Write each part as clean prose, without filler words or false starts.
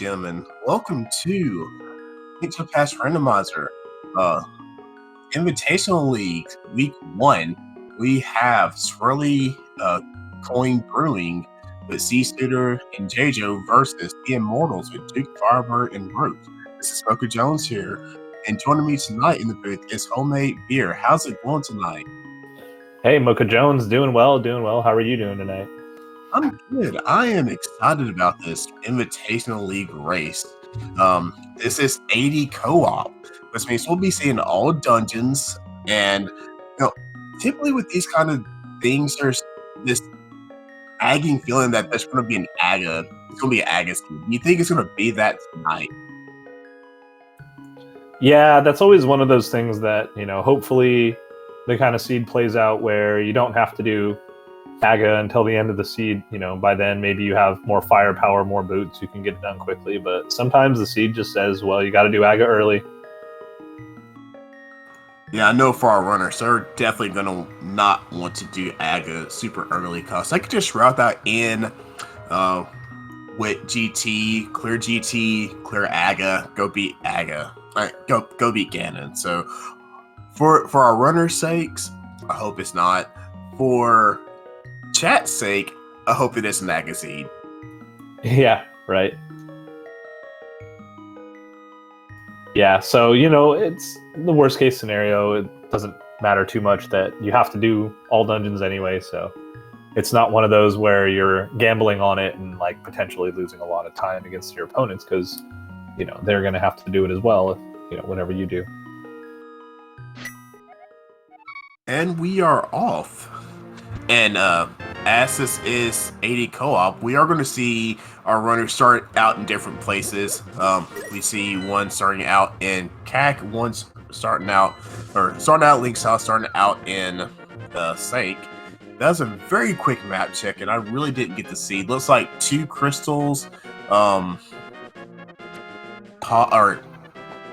gentlemen, welcome to Pass Randomizer, uh, Invitational League, Week 1. We have Swirly, Coin Brewing with C-Scooter and JoJo versus the Immortals with Duke, Firebird, and Root. This is Smoker Jones here, and joining me tonight in the booth is Homemade Beer. How's it going tonight? Hey, Mocha Jones, doing well. How are you doing tonight? I'm good. I am excited about this Invitational League race. This is 80 co-op, which means we'll be seeing all dungeons. And typically with these kind of things, there's this agging feeling that there's going to be an AGA. It's going to be an AGA scheme. You think it's going to be that tonight? Yeah, that's always one of those things that hopefully the kind of seed plays out where you don't have to do AGA until the end of the seed. By then maybe you have more firepower, more boots, you can get it done quickly. But sometimes the seed just says, well, you got to do AGA early. Yeah, I know for our runners, they're definitely going to not want to do AGA super early because I could just route that in with GT, clear AGA, go beat AGA. All right, go beat Ganon. So for our runners' sakes, I hope it's not. For chat's sake, I hope it is an AGA seed. Yeah, right. Yeah, so it's the worst case scenario. It doesn't matter too much that you have to do all dungeons anyway, so it's not one of those where you're gambling on it and like potentially losing a lot of time against your opponents because they're going to have to do it as well whenever you do. And we are off. And as this is 80 co-op, we are going to see our runners start out in different places. We see one starting out in CAC, one's starting out Link's House, starting out in Sank. That was a very quick map check, and I really didn't get to see. Looks like 2 crystals,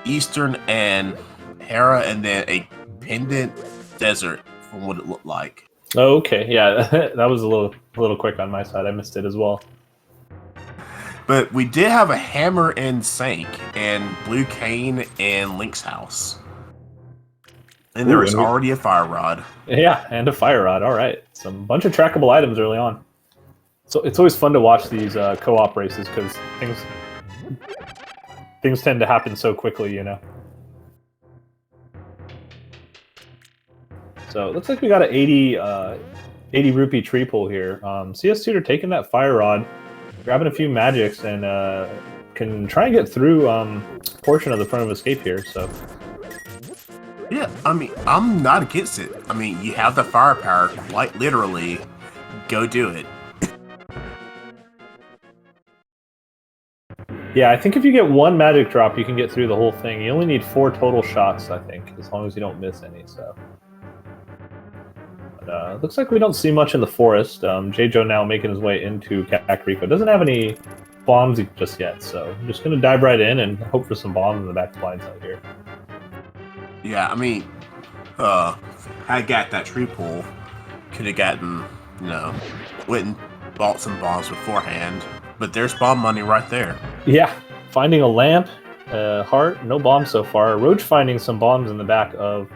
Eastern and Hera, and then a pendant desert from what it looked like. Oh, okay, yeah, that was a little quick on my side. I missed it as well. But we did have a hammer in Sank and Blue Cane in Link's House. And there was already a fire rod. Yeah, and a fire rod. All right. Some bunch of trackable items early on. So it's always fun to watch these co-op races because things tend to happen so quickly, So it looks like we got an 80 rupee tree pull here. CS Tutor taking that fire rod, grabbing a few magics, and can try and get through a portion of the front of escape here. So yeah, I mean, I'm not against it. I mean, you have the firepower, quite literally. Go do it. Yeah, I think if you get one magic drop, you can get through the whole thing. You only need 4 total shots, I think, as long as you don't miss any. So. Looks like we don't see much in the forest. JoJo now making his way into Kakariko. Doesn't have any bombs just yet, so I'm just going to dive right in and hope for some bombs in the back lines out here. Yeah, I mean, I got that tree pull. Could have gotten, went and bought some bombs beforehand, but there's bomb money right there. Yeah, finding a lamp, heart, no bombs so far. Roach finding some bombs in the back of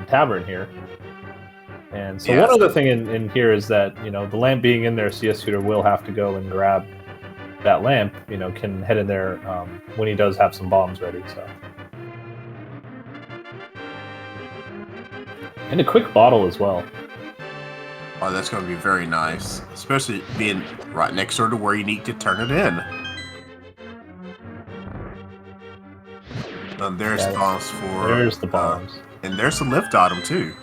Tavern here. And so one other thing in here is that, the lamp being in there, CS Tutor will have to go and grab that lamp, can head in there when he does have some bombs ready. So. And a quick bottle as well. Oh, that's going to be very nice, especially being right next door to where you need to turn it in. There's bombs for... There's the bombs. And there's a lift item, too.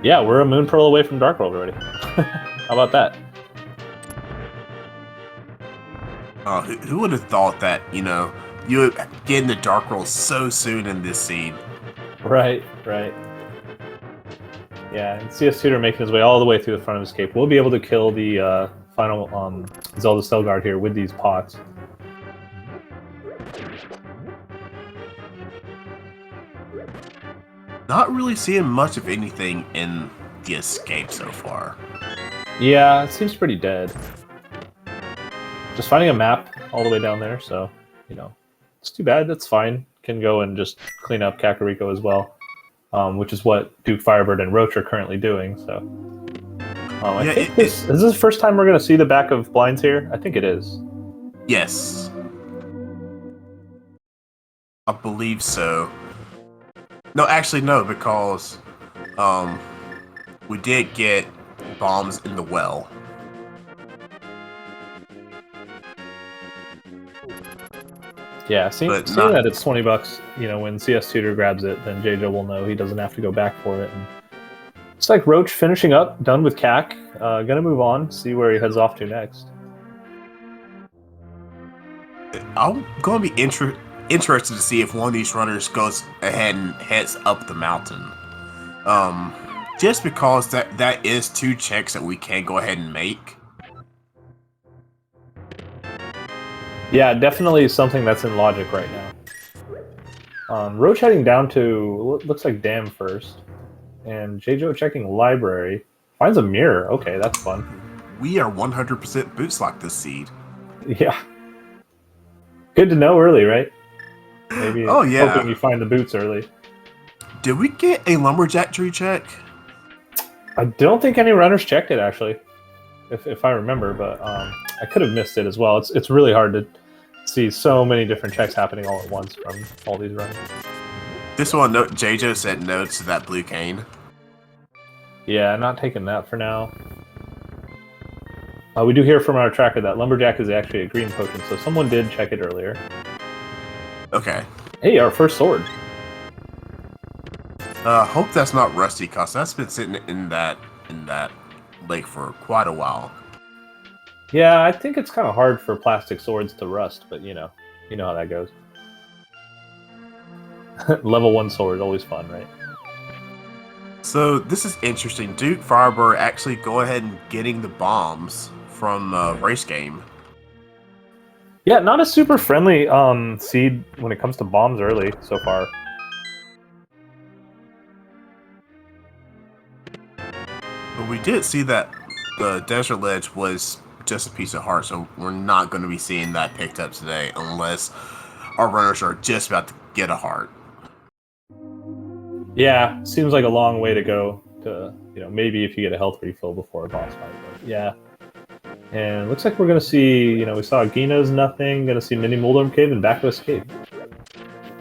Yeah, we're a moon pearl away from Dark World already. How about that? Who would have thought that, you would get into Dark World so soon in this scene? Right. Yeah, and CS Tutor making his way all the way through the front of escape. We'll be able to kill the final Zelda Stelguard here with these pots. Not really seeing much of anything in the escape so far. Yeah, it seems pretty dead. Just finding a map all the way down there, so, you know, it's too bad. That's fine. Can go and just clean up Kakariko as well, which is what Duke, Firebird, and Roach are currently doing, so... I think is this the first time we're going to see the back of blinds here? I think it is. Yes. I believe so. No, actually, no, because we did get bombs in the well. Yeah, seeing that it's $20, you know, when CS Tutor grabs it, then JJ will know he doesn't have to go back for it. And it's like Roach finishing up, done with CAC. Gonna move on, see where he heads off to next. I'm going to be interested to see if one of these runners goes ahead and heads up the mountain. Just because that is 2 checks that we can go ahead and make. Yeah, definitely something that's in logic right now. Roach heading down to, looks like Dam first. And JJ checking library. Finds a mirror. Okay, that's fun. We are 100% boots lock this seed. Yeah. Good to know early, right? Maybe hoping you find the boots early. Did we get a lumberjack tree check? I don't think any runners checked it, actually. If I remember, but I could have missed it as well. It's really hard to see so many different checks happening all at once from all these runners. This one, JJ said no to that blue cane. Yeah, not taking that for now. We do hear from our tracker that lumberjack is actually a green potion, so someone did check it earlier. Okay. Hey, our first sword. Hope that's not rusty, cause that's been sitting in that lake for quite a while. Yeah, I think it's kind of hard for plastic swords to rust, but you know how that goes. Level 1 sword, always fun, right? So this is interesting. Duke, Firebird actually go ahead and getting the bombs from race game. Yeah, not a super friendly seed when it comes to bombs early so far. But we did see that the Desert Ledge was just a piece of heart, so we're not going to be seeing that picked up today unless our runners are just about to get a heart. Yeah, seems like a long way to go to, maybe if you get a health refill before a boss fight. But yeah. And looks like we're going to see, we saw Gino's nothing, going to see Mini Moldorm Cave and Back to Escape.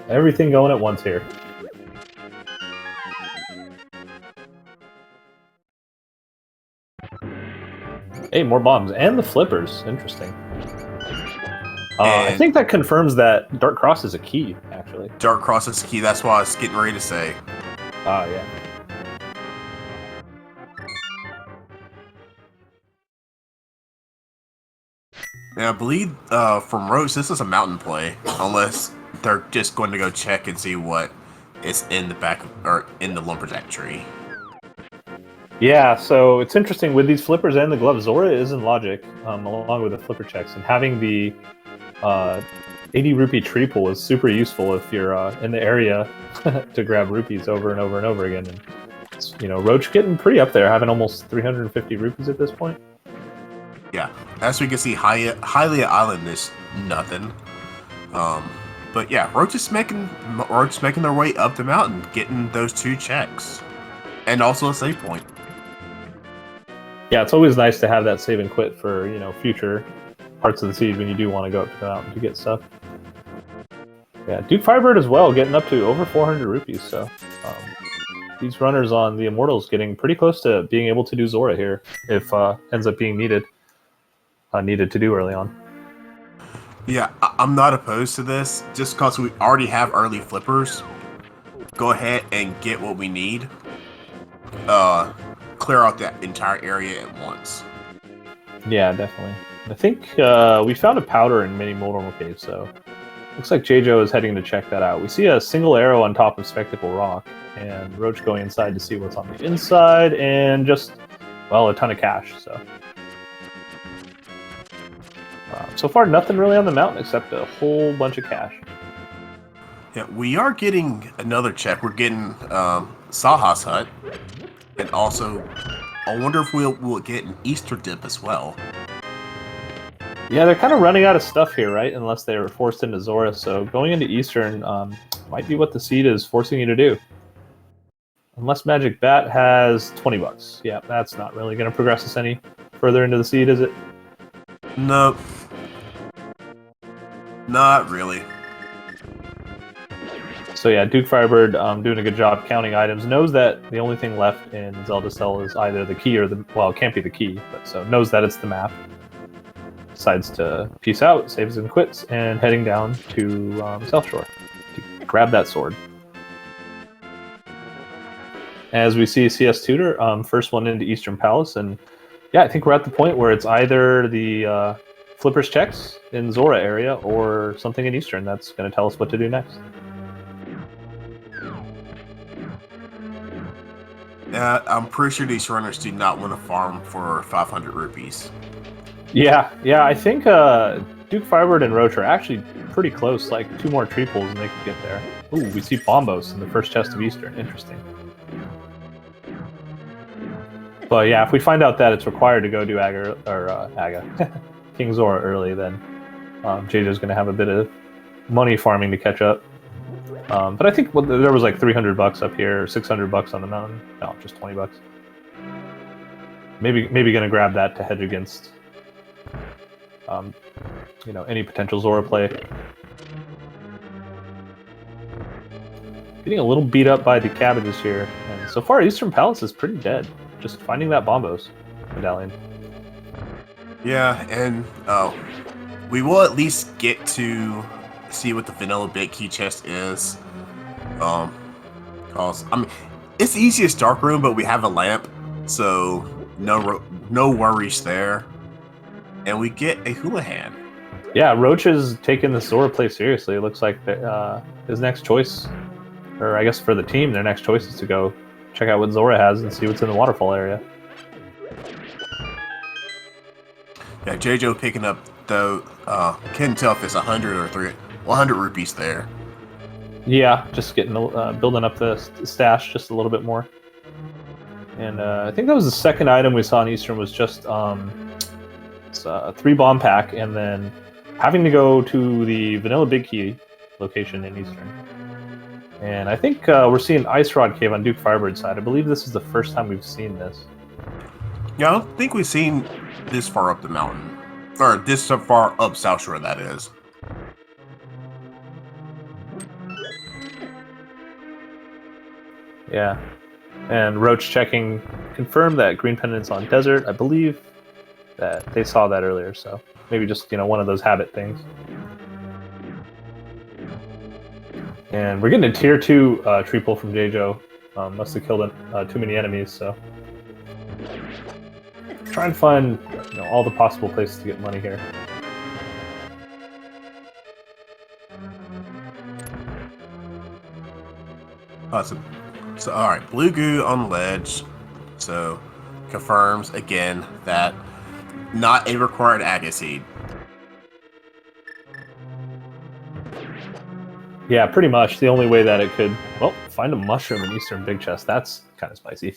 Everything going at once here. Hey, more bombs. And the flippers. Interesting. I think that confirms that Dark Cross is a key, actually. Dark Cross is a key, that's what I was getting ready to say. Yeah. Now, I believe from Roach, this is a mountain play, unless they're just going to go check and see what is in the back or in the lumberjack tree. Yeah, so it's interesting with these flippers and the gloves. Zora is in logic, along with the flipper checks, and having the 80 rupee tree pool is super useful if you're in the area to grab rupees over and over and over again. And Roach getting pretty up there, having almost 350 rupees at this point. Yeah, as we can see, Hylia Island is nothing. But yeah, Roach is making their way up the mountain, getting those 2 checks, and also a save point. Yeah, it's always nice to have that save and quit for future parts of the seed when you do want to go up to the mountain to get stuff. Yeah, Duke Firebird as well, getting up to over 400 rupees. So these runners on the Immortals getting pretty close to being able to do Zora here if ends up being needed to do early on. Yeah, I'm not opposed to this. Just because we already have early flippers, go ahead and get what we need. Clear out that entire area at once. Yeah, definitely. I think we found a powder in Mini Moldorm Cave, so looks like JJ is heading to check that out. We see a single arrow on top of Spectacle Rock, and Roach going inside to see what's on the inside, and just, a ton of cash, so. So far, nothing really on the mountain except a whole bunch of cash. Yeah, we are getting another check. We're getting Saha's Hut, and also, I wonder if we'll get an Easter dip as well. Yeah, they're kind of running out of stuff here, right? Unless they were forced into Zora. So going into Eastern might be what the seed is forcing you to do. Unless Magic Bat has 20 bucks. Yeah, that's not really going to progress us any further into the seed, is it? Nope. Not really. So yeah, Duke Firebird doing a good job counting items. Knows that the only thing left in Zelda Cell is either the key or the... Well, it can't be the key, but so knows that it's the map. Decides to peace out, saves and quits, and heading down to South Shore to grab that sword. As we see CS Tutor, first one into Eastern Palace, and yeah, I think we're at the point where it's either the Flipper's checks in Zora area or something in Eastern that's going to tell us what to do next. Yeah, I'm pretty sure these runners do not want to farm for 500 rupees. Yeah, I think Duke Firebird and Roach are actually pretty close, like 2 more tree pulls and they could get there. Ooh, we see Bombos in the first chest of Eastern. Interesting. But yeah, if we find out that it's required to go do King Zora early, then JJ's going to have a bit of money farming to catch up. But I think there was like 300 bucks up here, 600 bucks on the mountain. No, just 20 bucks. Maybe going to grab that to hedge against, any potential Zora play. Getting a little beat up by the cabbages here, and so far Eastern Palace is pretty dead. Just finding that Bombos medallion. Yeah, and we will at least get to see what the vanilla bit key chest is. Cause I mean, it's the easiest dark room, but we have a lamp, so no worries there. And we get a hula hand. Yeah, Roach is taking the Zora play seriously. It looks like his next choice, or I guess for the team, their next choice is to go check out what Zora has and see what's in the waterfall area. Yeah, JJ picking up though. Can't tell if it's 100 or 100 rupees there. Yeah, just getting building up the stash just a little bit more. And I think that was the second item we saw in Eastern was just it's a 3 bomb pack, and then having to go to the Vanilla Big Key location in Eastern. And I think we're seeing Ice Rod Cave on Duke Firebird's side. I believe this is the first time we've seen this. Yeah, I don't think we've seen this far up the mountain. Or this far up South Shore, that is. Yeah. And Roach checking confirmed that Green Pendant's on Desert. I believe that they saw that earlier, so maybe just, one of those habit things. And we're getting a tier 2 tree pull from J-Jo. Must have killed too many enemies, so... Try and find all the possible places to get money here. Awesome. So, alright, blue goo on the ledge. So, confirms again that not a required agate seed. Yeah, pretty much. The only way that it could... Well, find a mushroom in Eastern Big Chest. That's kind of spicy.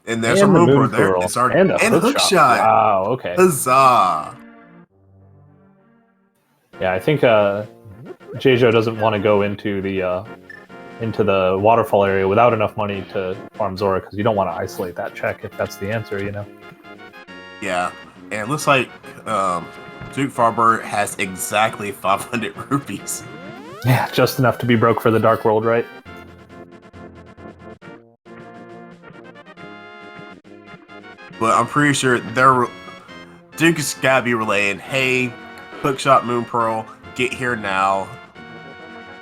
And there's a moon there. It's already... And a hookshot. Wow, okay. Huzzah! Yeah, I think J-Jo doesn't want to go into the waterfall area without enough money to farm Zora, because you don't want to isolate that check if that's the answer, Yeah, and it looks like Duke Firebird has exactly 500 rupees. Yeah, just enough to be broke for the Dark World, right? But I'm pretty sure Duke's gotta be relaying, hey, hookshot Moon Pearl, get here now.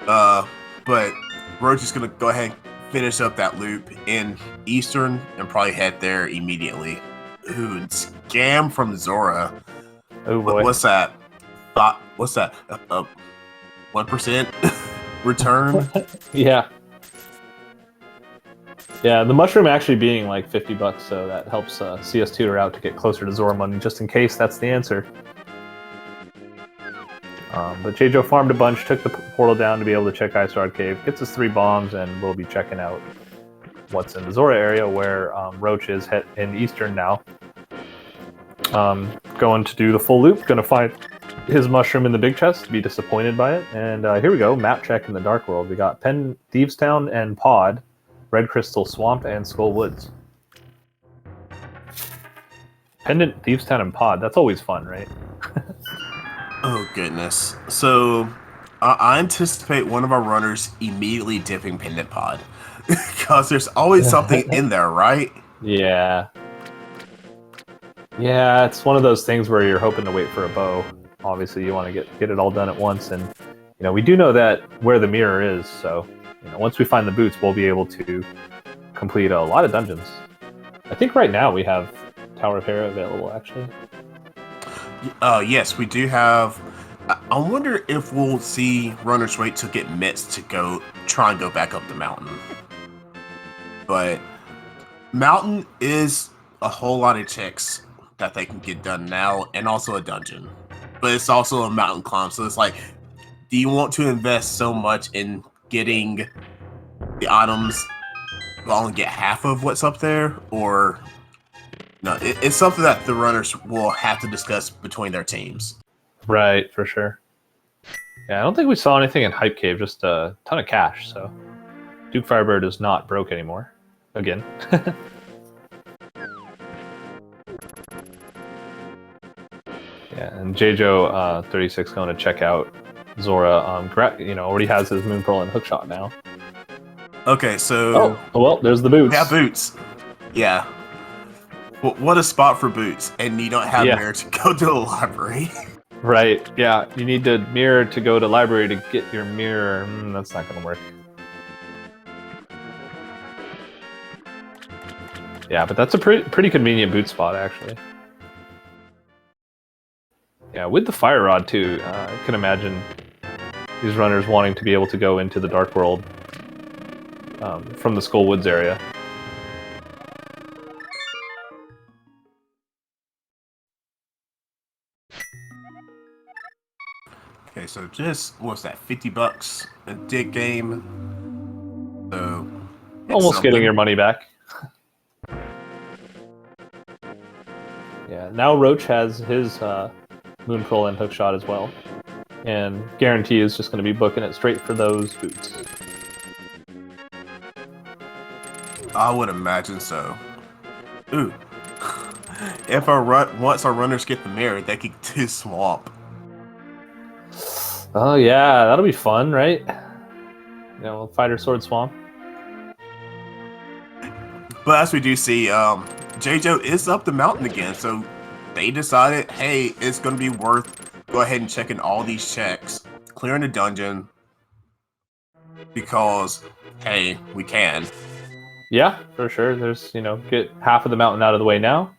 But Roach is gonna go ahead and finish up that loop in Eastern and probably head there immediately. Ooh, scam from Zora. Oh boy. What's that? What's that? 1% return? Yeah. Yeah, the mushroom actually being like 50 bucks, so that helps CS Tutor out to get closer to Zora money, just in case that's the answer. But J-Jo farmed a bunch, took the portal down to be able to check Ice Rod Cave, gets us 3 bombs, and we'll be checking out what's in the Zora area, where Roach is in Eastern now. going to do the full loop, going to find his mushroom in the big chest, be disappointed by it. And here we go, map check in the Dark World. We got Thieves Town and Pod, Red Crystal Swamp, and Skull Woods. Pendant, Thieves Town, and Pod. That's always fun, right? Oh, goodness. So, I anticipate one of our runners immediately dipping Pendant Pod. Because there's always something in there, right? Yeah. Yeah, it's one of those things where you're hoping to wait for a bow. Obviously, you want to get it all done at once. And, you know, we do know that where the mirror is. So, you know, once we find the boots, we'll be able to complete a lot of dungeons. I think right now we have Tower of Hera available, actually. Yes, we do have. I wonder if we'll see runners wait to get mitts to try and go back up the mountain. But mountain is a whole lot of checks that they can get done now, and also a dungeon. But it's also a mountain climb, so it's like, do you want to invest so much in getting the items, but only get half of what's up there, or? No, it's something that the runners will have to discuss between their teams. Right, for sure. Yeah, I don't think we saw anything in Hype Cave, just a ton of cash, so Duke Firebird is not broke anymore. Again. Yeah, and JJo 36 going to check out Zora. You know, already has his Moon Pearl and Hookshot now. Okay, so... Oh, well, there's the boots. Yeah, boots. Yeah. What a spot for boots, and you don't have mirror to go to the library. Right, yeah. You need the mirror to go to library to get your mirror. That's not going to work. Yeah, but that's a pretty convenient boot spot, actually. Yeah, with the Fire Rod, too, I can imagine these runners wanting to be able to go into the Dark World from the Skull Woods area. Okay, so just, what's that, $50 a dig game? So... Almost getting your money back. Yeah, now Roach has his Moon Pearl and Hookshot as well. And Guarantee is just going to be booking it straight for those boots. I would imagine so. Ooh. If once our runners get the mirror, they can do Swamp. Oh yeah, that'll be fun, right? You know, Fighter Sword Swamp. But as we do see, JJo is up the mountain again, so they decided, hey, it's going to be worth go ahead and checking all these checks, clearing the dungeon, because, hey, we can. Yeah, for sure. There's, you know, get half of the mountain out of the way now.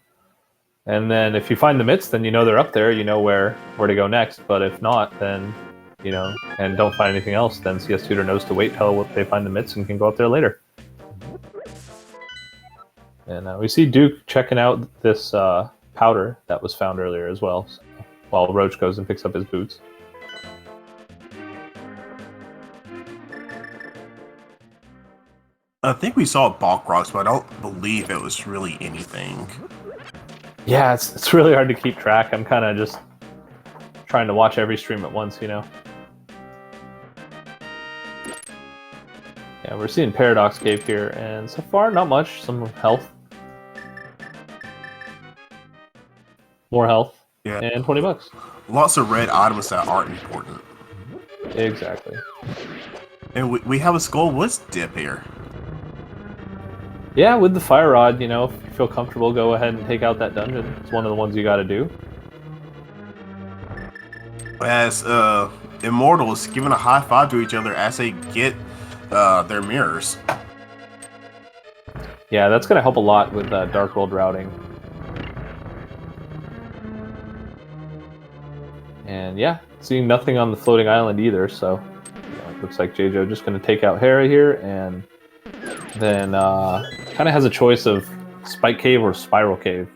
And then if you find the mitts, then you know they're up there, you know where to go next. But if not, then, you know, and don't find anything else, then CS Tutor knows to wait till they find the mitts and can go up there later. And we see Duke checking out this powder that was found earlier as well, so, while Roach goes and picks up his boots. I think we saw Balk Rocks, but I don't believe it was really anything. Yeah, it's really hard to keep track. I'm kind of just trying to watch every stream at once, you know? Yeah, we're seeing Paradox Cave here, and so far, not much. Some health. More health. Yeah. And $20. Lots of red items that aren't important. Exactly. And we have a Skull Woods dip here. Yeah, with the Fire Rod, you know, if you feel comfortable, go ahead and take out that dungeon. It's one of the ones you gotta do. As Immortals giving a high five to each other as they get their mirrors. Yeah, that's gonna help a lot with Dark World routing. And yeah, seeing nothing on the floating island either, so you know, it looks like JJo just gonna take out Hera here, and then kind of has a choice of Spike Cave or Spiral Cave,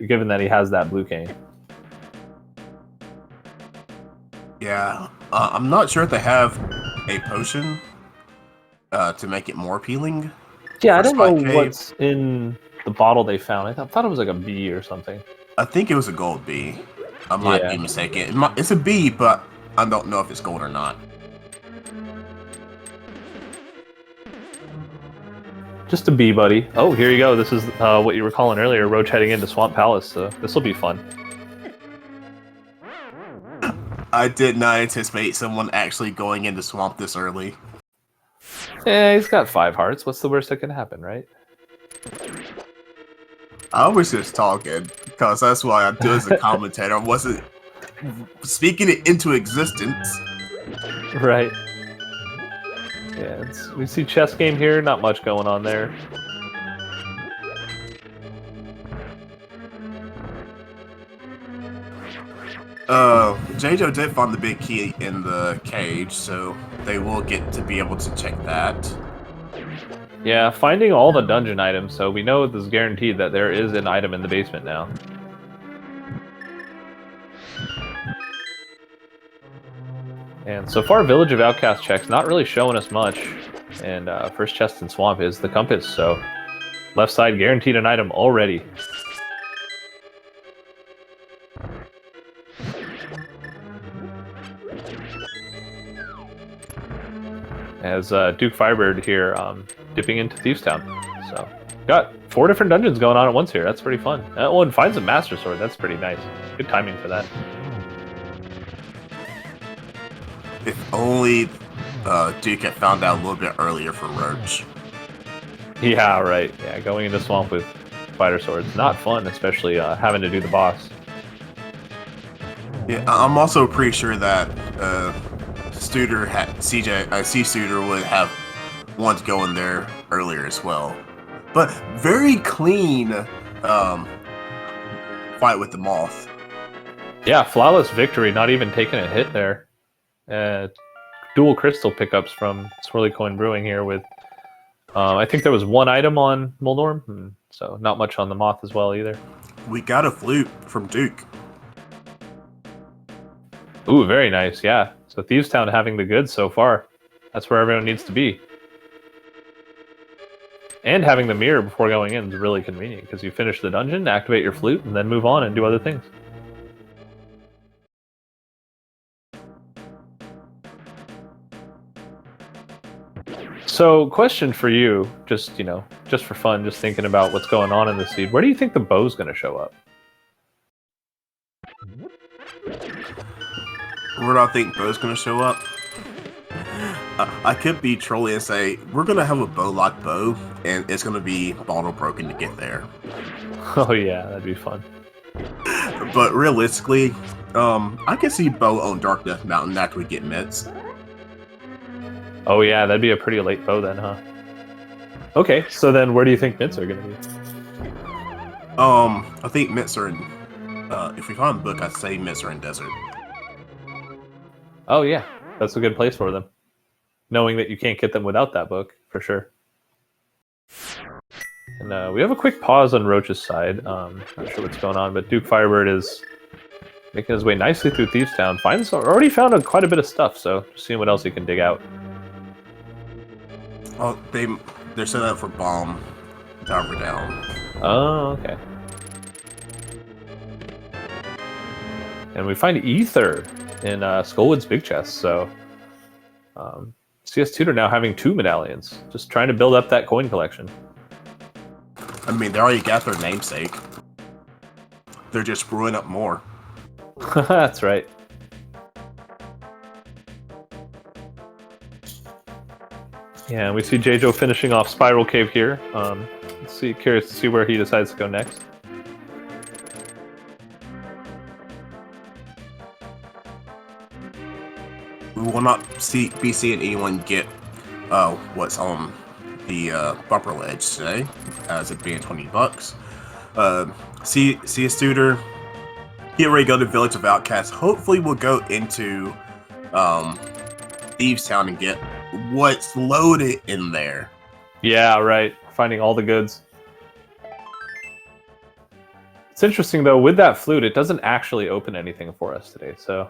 given that he has that blue cane. Yeah, I'm not sure if they have a potion to make it more appealing. Yeah, I don't know what's in the bottle they found. I thought it was like a B or something. I think it was a gold B. I might be mistaken. It's a B, but I don't know if it's gold or not. Just a B, buddy. Oh, here you go. This is what you were calling earlier, Roach heading into Swamp Palace, so this will be fun. I did not anticipate someone actually going into Swamp this early. Yeah, he's got 5 hearts. What's the worst that can happen, right? I was just talking, because that's what I do as a commentator. I wasn't speaking it into existence. Right. Yeah, we see chess game here, not much going on there. JoJo did find the big key in the cage, so they will get to be able to check that. Yeah, finding all the dungeon items, so we know this is guaranteed that there is an item in the basement now. And so far, Village of Outcast checks not really showing us much. And first chest in Swamp is the compass, so left side guaranteed an item already. As Duke Firebird here dipping into Thieves Town. So got 4 different dungeons going on at once here. That's pretty fun. Oh, and finds a Master Sword. That's pretty nice. Good timing for that. If only Duke had found out a little bit earlier for Roach. Yeah, right. Yeah, going into Swamp with Fighter Swords. Not fun, especially having to do the boss. Yeah, I'm also pretty sure that Studer had Studer would have wanted to go in there earlier as well. But very clean fight with the Moth. Yeah, flawless victory, not even taking a hit there. Dual crystal pickups from Swirly Coin Brewing here with, I think there was 1 item on Moldorm, so not much on the Moth as well either. We got a flute from Duke. Ooh, very nice, yeah. So Thieves Town having the goods so far. That's where everyone needs to be. And having the mirror before going in is really convenient, because you finish the dungeon, activate your flute, and then move on and do other things. So, question for you, just for fun, just thinking about what's going on in the seed. Where do you think the bow's going to show up? Where do I think Bo's going to show up? I could be trolling and say, we're going to have a bow-lock bow, and it's going to be bottle broken to get there. Oh yeah, that'd be fun. But realistically, I can see Bo on Dark Death Mountain after we get mitts. Oh yeah, that'd be a pretty late bow then, huh? Okay, so then where do you think mitts are going to be? I think mitts are in... if we find the book, I'd say mitts are in desert. Oh yeah, that's a good place for them. Knowing that you can't get them without that book, for sure. And we have a quick pause on Roach's side. Not sure what's going on, but Duke Firebird is making his way nicely through Thieves Town. Already found quite a bit of stuff, so just seeing what else he can dig out. Oh, they're set up for bomb tower down. Oh, okay. And we find Ether in Skullwood's big chest, so CS Tutor now having 2 medallions, just trying to build up that coin collection. I mean, they already got their namesake. They're just brewing up more. That's right. Yeah, we see J-Jo finishing off Spiral Cave here. Curious to see where he decides to go next. We will not be seeing anyone get what's on the bumper ledge today, as it being $20. See a Studer. Get ready to go to Village of Outcasts. Hopefully we'll go into Thieves Town and get what's loaded in there. Yeah, right. Finding all the goods. It's interesting, though, with that flute, it doesn't actually open anything for us today, so...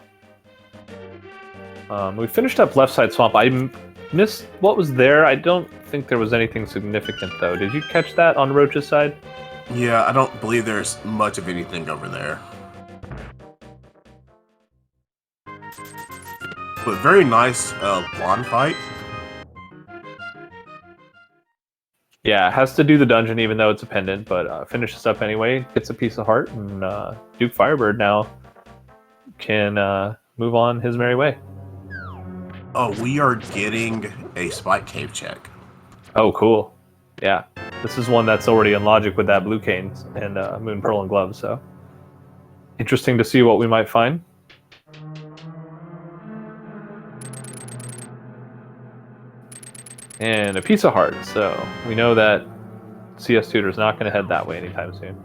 we finished up Left Side Swamp. I missed what was there. I don't think there was anything significant, though. Did you catch that on Roach's side? Yeah, I don't believe there's much of anything over there. But very nice blonde fight. Yeah, it has to do the dungeon even though it's a pendant, but finishes up anyway, gets a piece of heart, and Duke Firebird now can move on his merry way. Oh, we are getting a Spike Cave check. Oh, cool. Yeah, this is one that's already in logic with that Blue Cane and Moon Pearl and Gloves, so interesting to see what we might find. And a piece of heart, so we know that CS Tutor is not going to head that way anytime soon.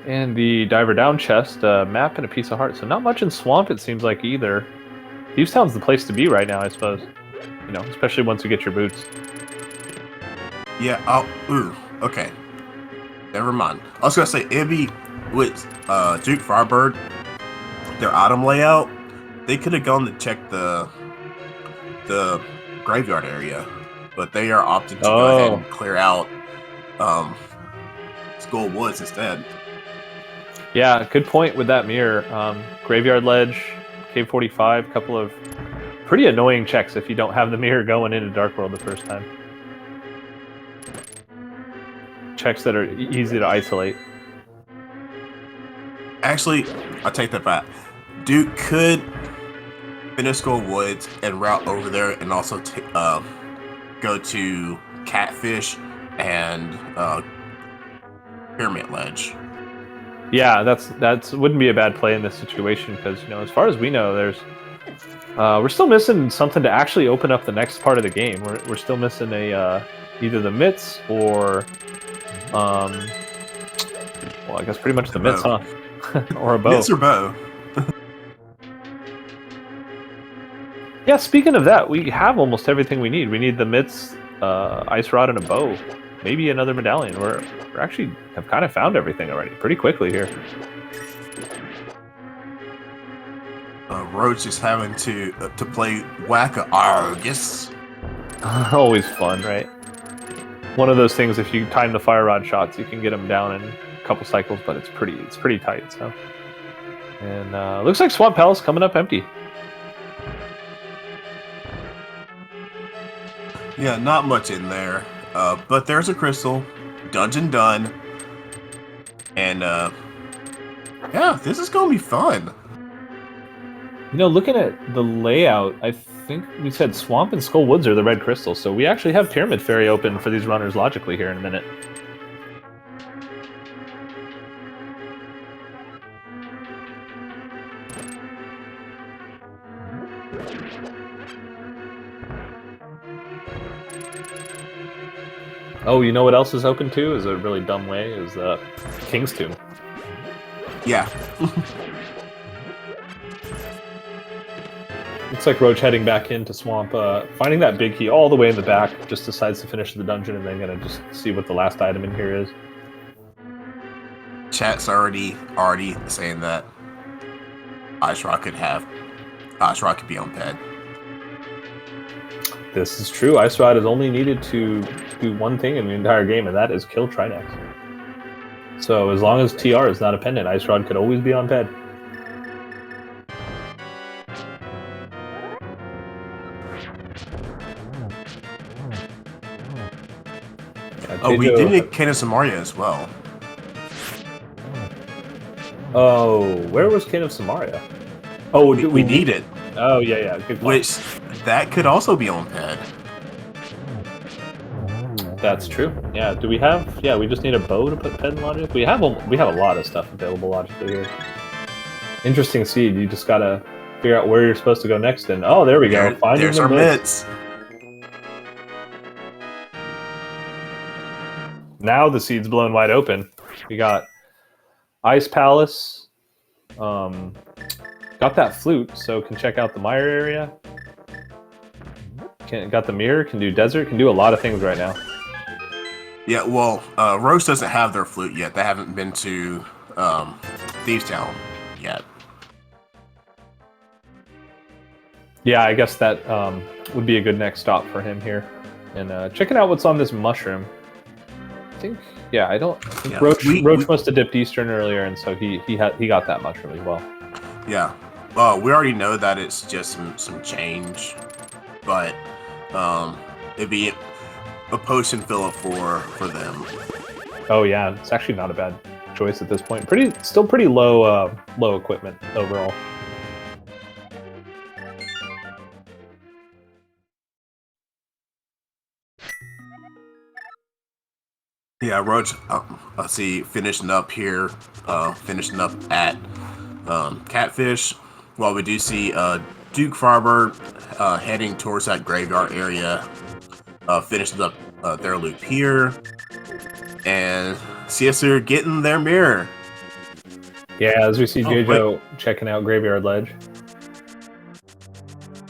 And the Diver Down chest, map and a piece of heart. So not much in Swamp, it seems like, either. Thieves Town's the place to be right now, I suppose. You know, especially once you get your boots. Yeah, okay. Never mind. I was gonna say, it'd be with Duke Firebird, their item layout, they could have gone to check the graveyard area, but they are opting to go ahead and clear out Skull Woods instead. Yeah, good point with that mirror. Graveyard Ledge, Cave 45, couple of pretty annoying checks if you don't have the mirror going into Dark World the first time. Checks that are easy to isolate. Actually, I take that back. Duke could finish Skull Woods and route over there, and also go to Catfish and Pyramid Ledge. Yeah, that's wouldn't be a bad play in this situation because, you know, as far as we know, there's we're still missing something to actually open up the next part of the game. We're still missing a either the mitts or well, I guess pretty much the mitts, huh? Or a bow. Mitts or bow. Yeah, speaking of that, we have almost everything we need. We need the mitts, ice rod, and a bow. Maybe another medallion. We're actually have kind of found everything already pretty quickly here. Roach is having to play Whack-A-Argus. Always fun, right? One of those things. If you time the fire rod shots, you can get them down in a couple cycles, but it's pretty tight. So, and looks like Swamp Palace coming up empty. Yeah, not much in there. But there's a crystal, dungeon done, and yeah, this is gonna be fun. You know, looking at the layout, I think we said Swamp and Skull Woods are the red crystals, so we actually have Pyramid Fairy open for these runners logically here in a minute. Oh, you know what else is open too? Is a really dumb way. Is King's Tomb. Yeah. Looks like Roach heading back into Swamp, finding that big key all the way in the back. Just decides to finish the dungeon and then gonna just see what the last item in here is. Chat's already saying that Ice Rock could be on ped. This is true. Ice Rod is only needed to do one thing in the entire game, and that is kill Trinex. So as long as TR is not a pendant, Ice Rod could always be on ped. Oh, we did need Cane of Samaria as well. Oh, where was Cane of Samaria? Oh, we need it. Oh, yeah, good point. Which, that could also be on ped. That's true. Yeah, do we have... Yeah, we just need a bow to put ped in logic? We have a lot of stuff available logically here. Interesting seed. You just gotta figure out where you're supposed to go next, and... Oh, there we go. There's our mitts. Now the seed's blown wide open. We got Ice Palace. Got that flute, so can check out the mire area. Got the mirror, can do desert, can do a lot of things right now. Yeah, well, Rose doesn't have their flute yet. They haven't been to Thieves Town yet. Yeah, I guess that would be a good next stop for him here. And checking out what's on this mushroom. I think, yeah, I think Yeah, Roach must have dipped Eastern earlier, and so he got that mushroom as well. Yeah, we already know that it's just some change, but it'd be a potion filler for them. Oh yeah, it's actually not a bad choice at this point. Still pretty low equipment overall. Yeah, Roach, I see finishing up here, finishing up at Catfish. While we do see Duke Firebird heading towards that graveyard area, finishing up their loop here, and CSR getting their mirror. Yeah, as we see JoJo checking out Graveyard Ledge.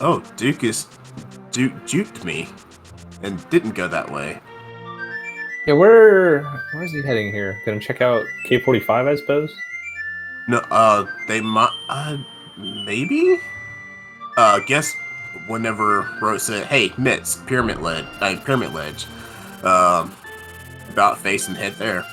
Oh, Duke juked me and didn't go that way. Yeah, where is he heading here? Gonna check out K45, I suppose? No, they might, maybe? Guess whenever Rose said, hey, Mitts, Pyramid Ledge, about face and head there.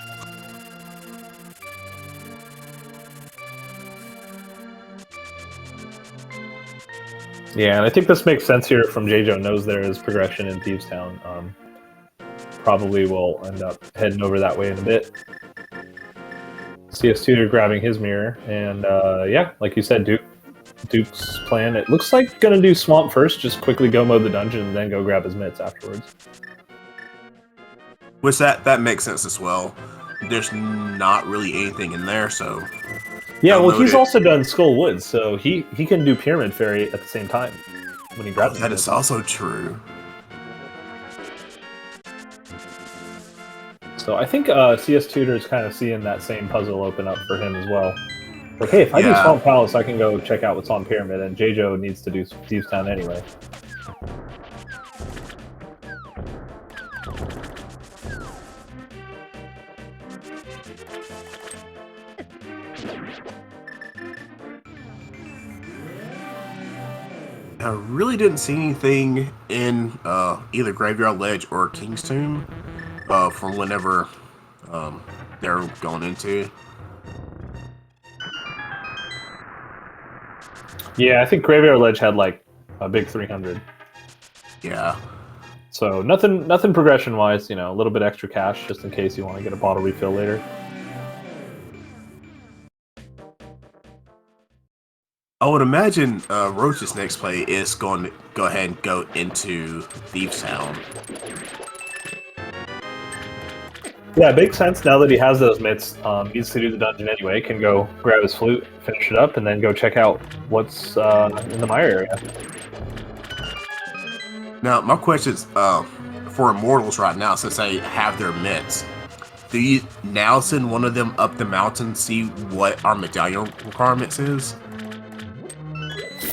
Yeah, and I think this makes sense here from JoJo knows there is progression in Thieves Town. Probably will end up heading over that way in a bit. CS Tutor grabbing his mirror, and yeah, like you said, Duke's plan. It looks like gonna do Swamp first, just quickly go mode the dungeon, and then go grab his mitts afterwards. Which that makes sense as well. There's not really anything in there, so... Yeah, well, he's also done Skull Woods, so he can do Pyramid Fairy at the same time when he grabs. That is also true. So I think CS Tutor is kind of seeing that same puzzle open up for him as well. Like, hey, if I do Swamp Palace, I can go check out what's on Pyramid, and JoJo needs to do Thieves Town anyway. I really didn't see anything in either Graveyard Ledge or King's Tomb from whenever they're going into. Yeah, I think Graveyard Ledge had like a big 300. Yeah. So nothing progression-wise, you know, a little bit extra cash just in case you want to get a bottle refill later. I would imagine Roach's next play is going to go ahead and go into Thieves Town. Yeah, it makes sense now that he has those mitts. Needs to do the dungeon anyway. Can go grab his flute, finish it up, and then go check out what's in the mire area. Now, my question is for Immortals right now, since they have their mitts, do you now send one of them up the mountain, see what our medallion requirements is?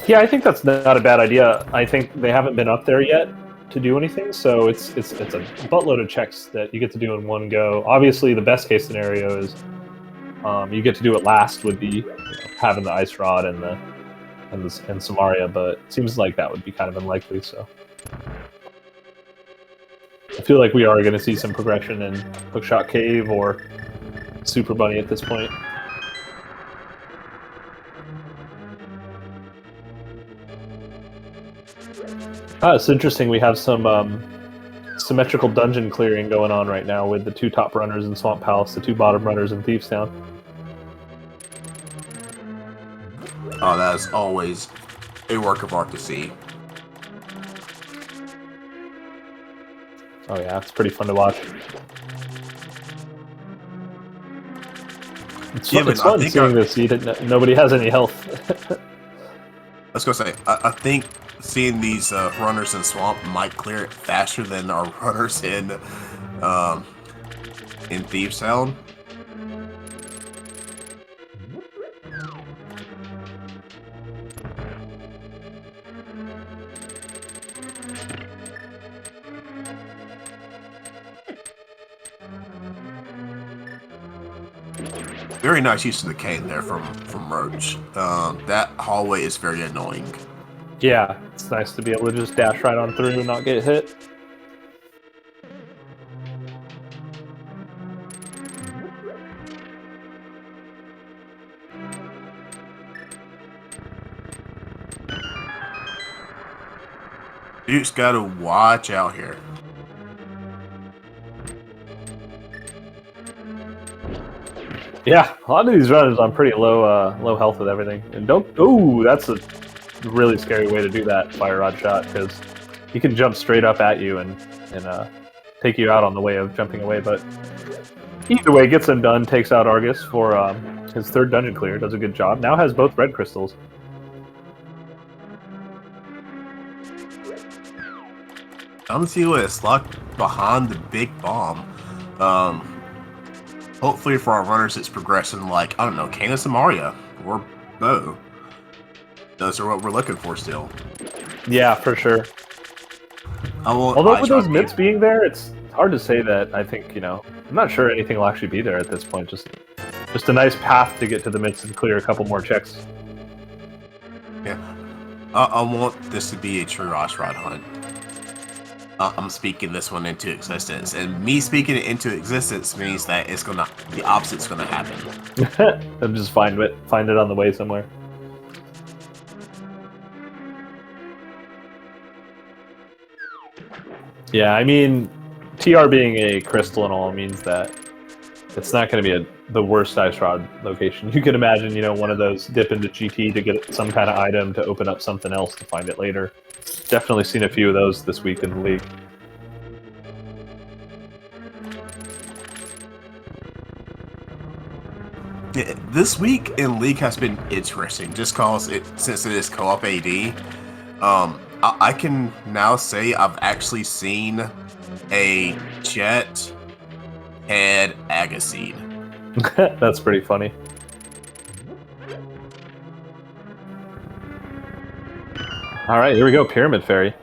Yeah, I think that's not a bad idea. I think they haven't been up there yet to do anything, so it's a buttload of checks that you get to do in one go. Obviously, the best case scenario is you get to do it last with the having the ice rod and Samaria, but it seems like that would be kind of unlikely. So I feel like we are going to see some progression in Hookshot Cave or Super Bunny at this point. It's interesting. We have some symmetrical dungeon clearing going on right now with the two top runners in Swamp Palace, the two bottom runners in Thieves Town. Oh, that is always a work of art to see. Oh yeah, it's pretty fun to watch. It's fun seeing this. Nobody has any health. I was gonna say, I think seeing these runners in Swamp might clear it faster than our runners in Thieves Town. very nice use of the cane there from Roach. That hallway is very annoying. Yeah, it's nice to be able to just dash right on through and not get hit. Duke's gotta watch out here. Yeah, a lot of these runners on pretty low health with everything. And don't... Ooh, that's a really scary way to do that fire rod shot, because he can jump straight up at you and take you out on the way of jumping away. But either way, gets him done, takes out Argus for his third dungeon clear, does a good job. Now has both red crystals. I'm gonna see what it's locked behind the big bomb. Hopefully for our runners it's progressing like, I don't know, Canis and Maria, or Bo. Those are what we're looking for still. Yeah, for sure. Although with those mitts being there, it's hard to say that. I think, you know, I'm not sure anything will actually be there at this point. Just a nice path to get to the mitts and clear a couple more checks. Yeah. I want this to be a true Oshrod hunt. I'm speaking this one into existence, and me speaking it into existence means that the opposite's gonna happen. And just find it on the way somewhere. Yeah, I mean, TR being a crystal and all means that it's not going to be the worst ice rod location. You could imagine, you know, one of those dip into GT to get some kind of item to open up something else to find it later. Definitely seen a few of those this week in the league. Yeah, this week in League has been interesting, just cause since it is co-op AD. I can now say I've actually seen a Jet head Agaseed. That's pretty funny. All right, here we go, Pyramid Fairy.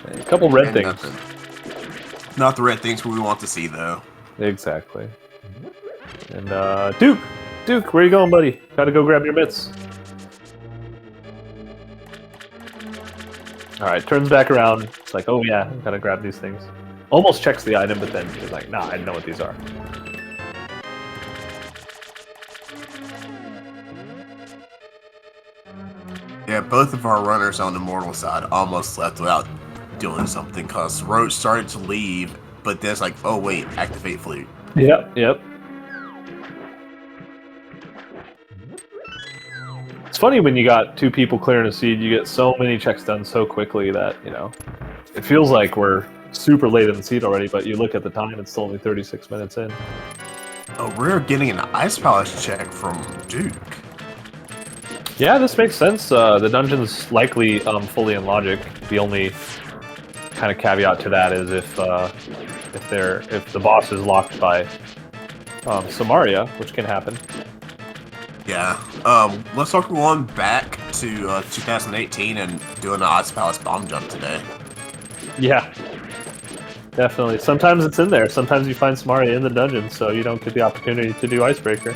A couple red things. Nothing. Not the red things we want to see, though. Exactly. And Duke, where you going, buddy? Gotta go grab your mitts. Alright, turns back around. It's like, oh yeah, gotta grab these things. Almost checks the item, but then he's like, nah, I know what these are. Yeah, both of our runners on the Immortal side almost left without doing something, because Roach started to leave, but then it's like, oh wait, activate fleet. Yep. It's funny when you got two people clearing a seed, you get so many checks done so quickly that, you know, it feels like we're super late in the seed already, but you look at the time, it's still only 36 minutes in. Oh, we're getting an Ice Palace check from Duke. Yeah, this makes sense. The dungeon's likely fully in logic. The only kind of caveat to that is if the boss is locked by Samaria, which can happen. Yeah. Let's talk one back to 2018 and doing an Ice Palace bomb jump today. Yeah, definitely. Sometimes it's in there. Sometimes you find Samaria in the dungeon, so you don't get the opportunity to do Icebreaker.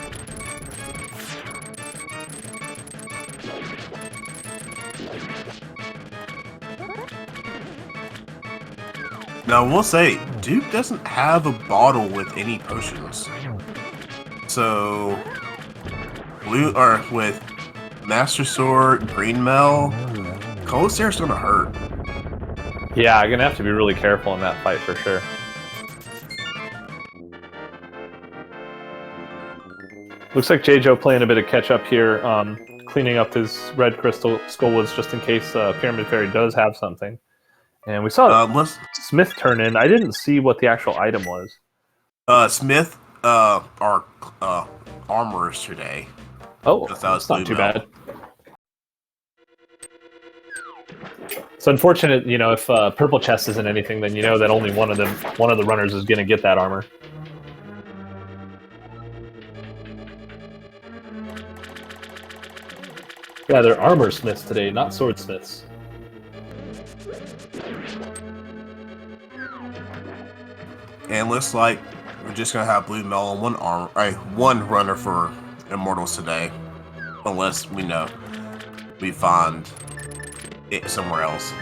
Now, we'll say, Duke doesn't have a bottle with any potions. So, with Master Sword, Green Mel, Cold Stare's gonna hurt. Yeah, I'm gonna have to be really careful in that fight for sure. Looks like J-Joe playing a bit of catch up here, cleaning up his red crystal Skullwoods just in case Pyramid Fairy does have something. And we saw Smith turn in. I didn't see what the actual item was. Smith, our armorers today. Oh, that's not too bad. It's unfortunate, you know, if purple chest isn't anything, then you know that only one of the runners is going to get that armor. Yeah, they're armor smiths today, not swordsmiths. And looks like we're just gonna have blue melon, one runner for Immortals today, unless we find it somewhere else.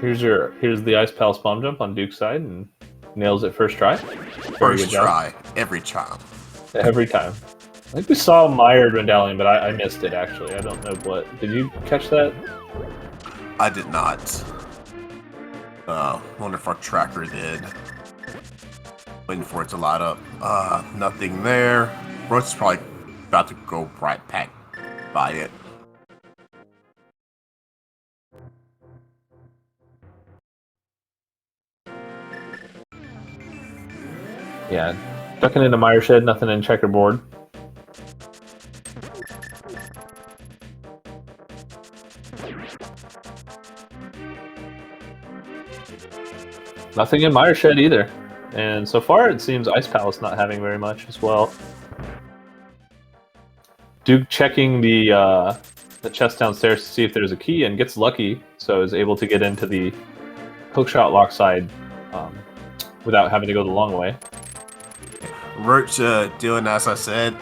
Here's the Ice Palace bomb jump on Duke's side and nails it first try. First try, every time. Every time. I think we saw mired medallion, but I missed it actually. I don't know what. Did you catch that? I did not. Wonder if our tracker did. Waiting for it to light up. Nothing there. Roach is probably about to go right back by it. Yeah, ducking into Mire Shed, nothing in checkerboard. Nothing in Mire Shed either. And so far it seems Ice Palace not having very much as well. Duke checking the chest downstairs to see if there's a key and gets lucky, so is able to get into the hookshot lock side without having to go the long way. Roach, doing as I said,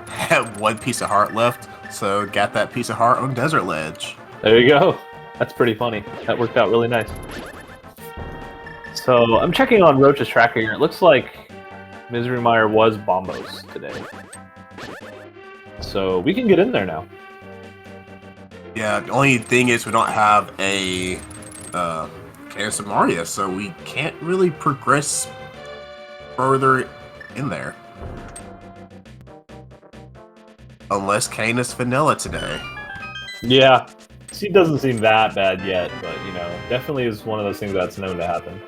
had one piece of heart left, so got that piece of heart on Desert Ledge. There you go. That's pretty funny. That worked out really nice. So I'm checking on Roach's tracker here. It looks like Misery Mire was Bombos today. So we can get in there now. Yeah, the only thing is we don't have a Samaria, so we can't really progress further in there. Unless Kane is vanilla today. Yeah, she doesn't seem that bad yet, but you know, definitely is one of those things that's known to happen.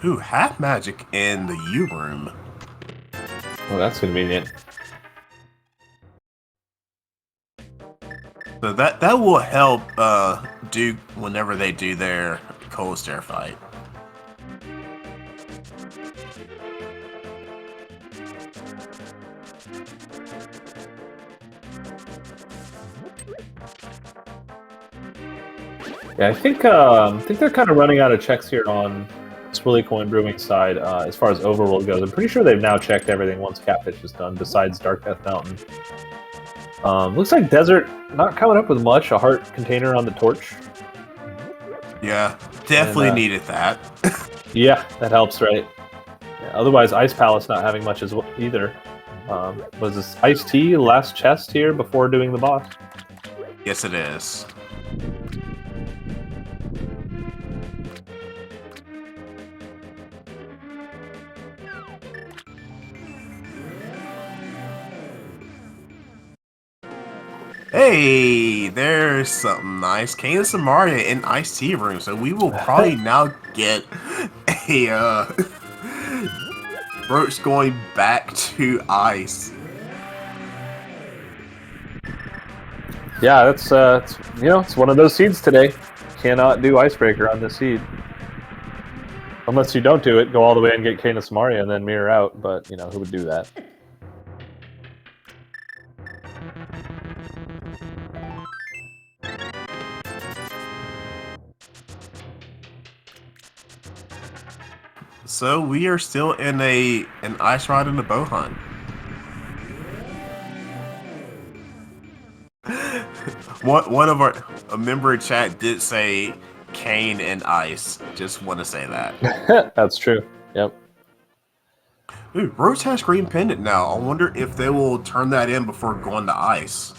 Ooh, half magic in the U room. Oh, that's convenient. So that will help Duke whenever they do their cold stare fight. Yeah, I think they're kind of running out of checks here on Swirly Coin Brewing side as far as Overworld goes. I'm pretty sure they've now checked everything once Catfish is done, besides Dark Death Mountain. Looks like Desert not coming up with much. A heart container on the torch. Yeah, definitely needed that. Yeah, that helps, right? Yeah, otherwise, Ice Palace not having much as well either. Was this Iced Tea last chest here before doing the boss? Yes, it is. Hey, there's something nice. Kane and Samaria in Ice Tea room, so we will probably now get a Roach going back to ice. Yeah, it's it's one of those seeds today. Cannot do Icebreaker on this seed. Unless you don't do it, go all the way and get Kane and Samaria and then mirror out, but you know, who would do that? So we are still in an ice ride and a bow hunt. One of a member of chat did say Kane and ice. Just want to say that. That's true. Yep. Ooh, Roach has green pendant now. I wonder if they will turn that in before going to ice.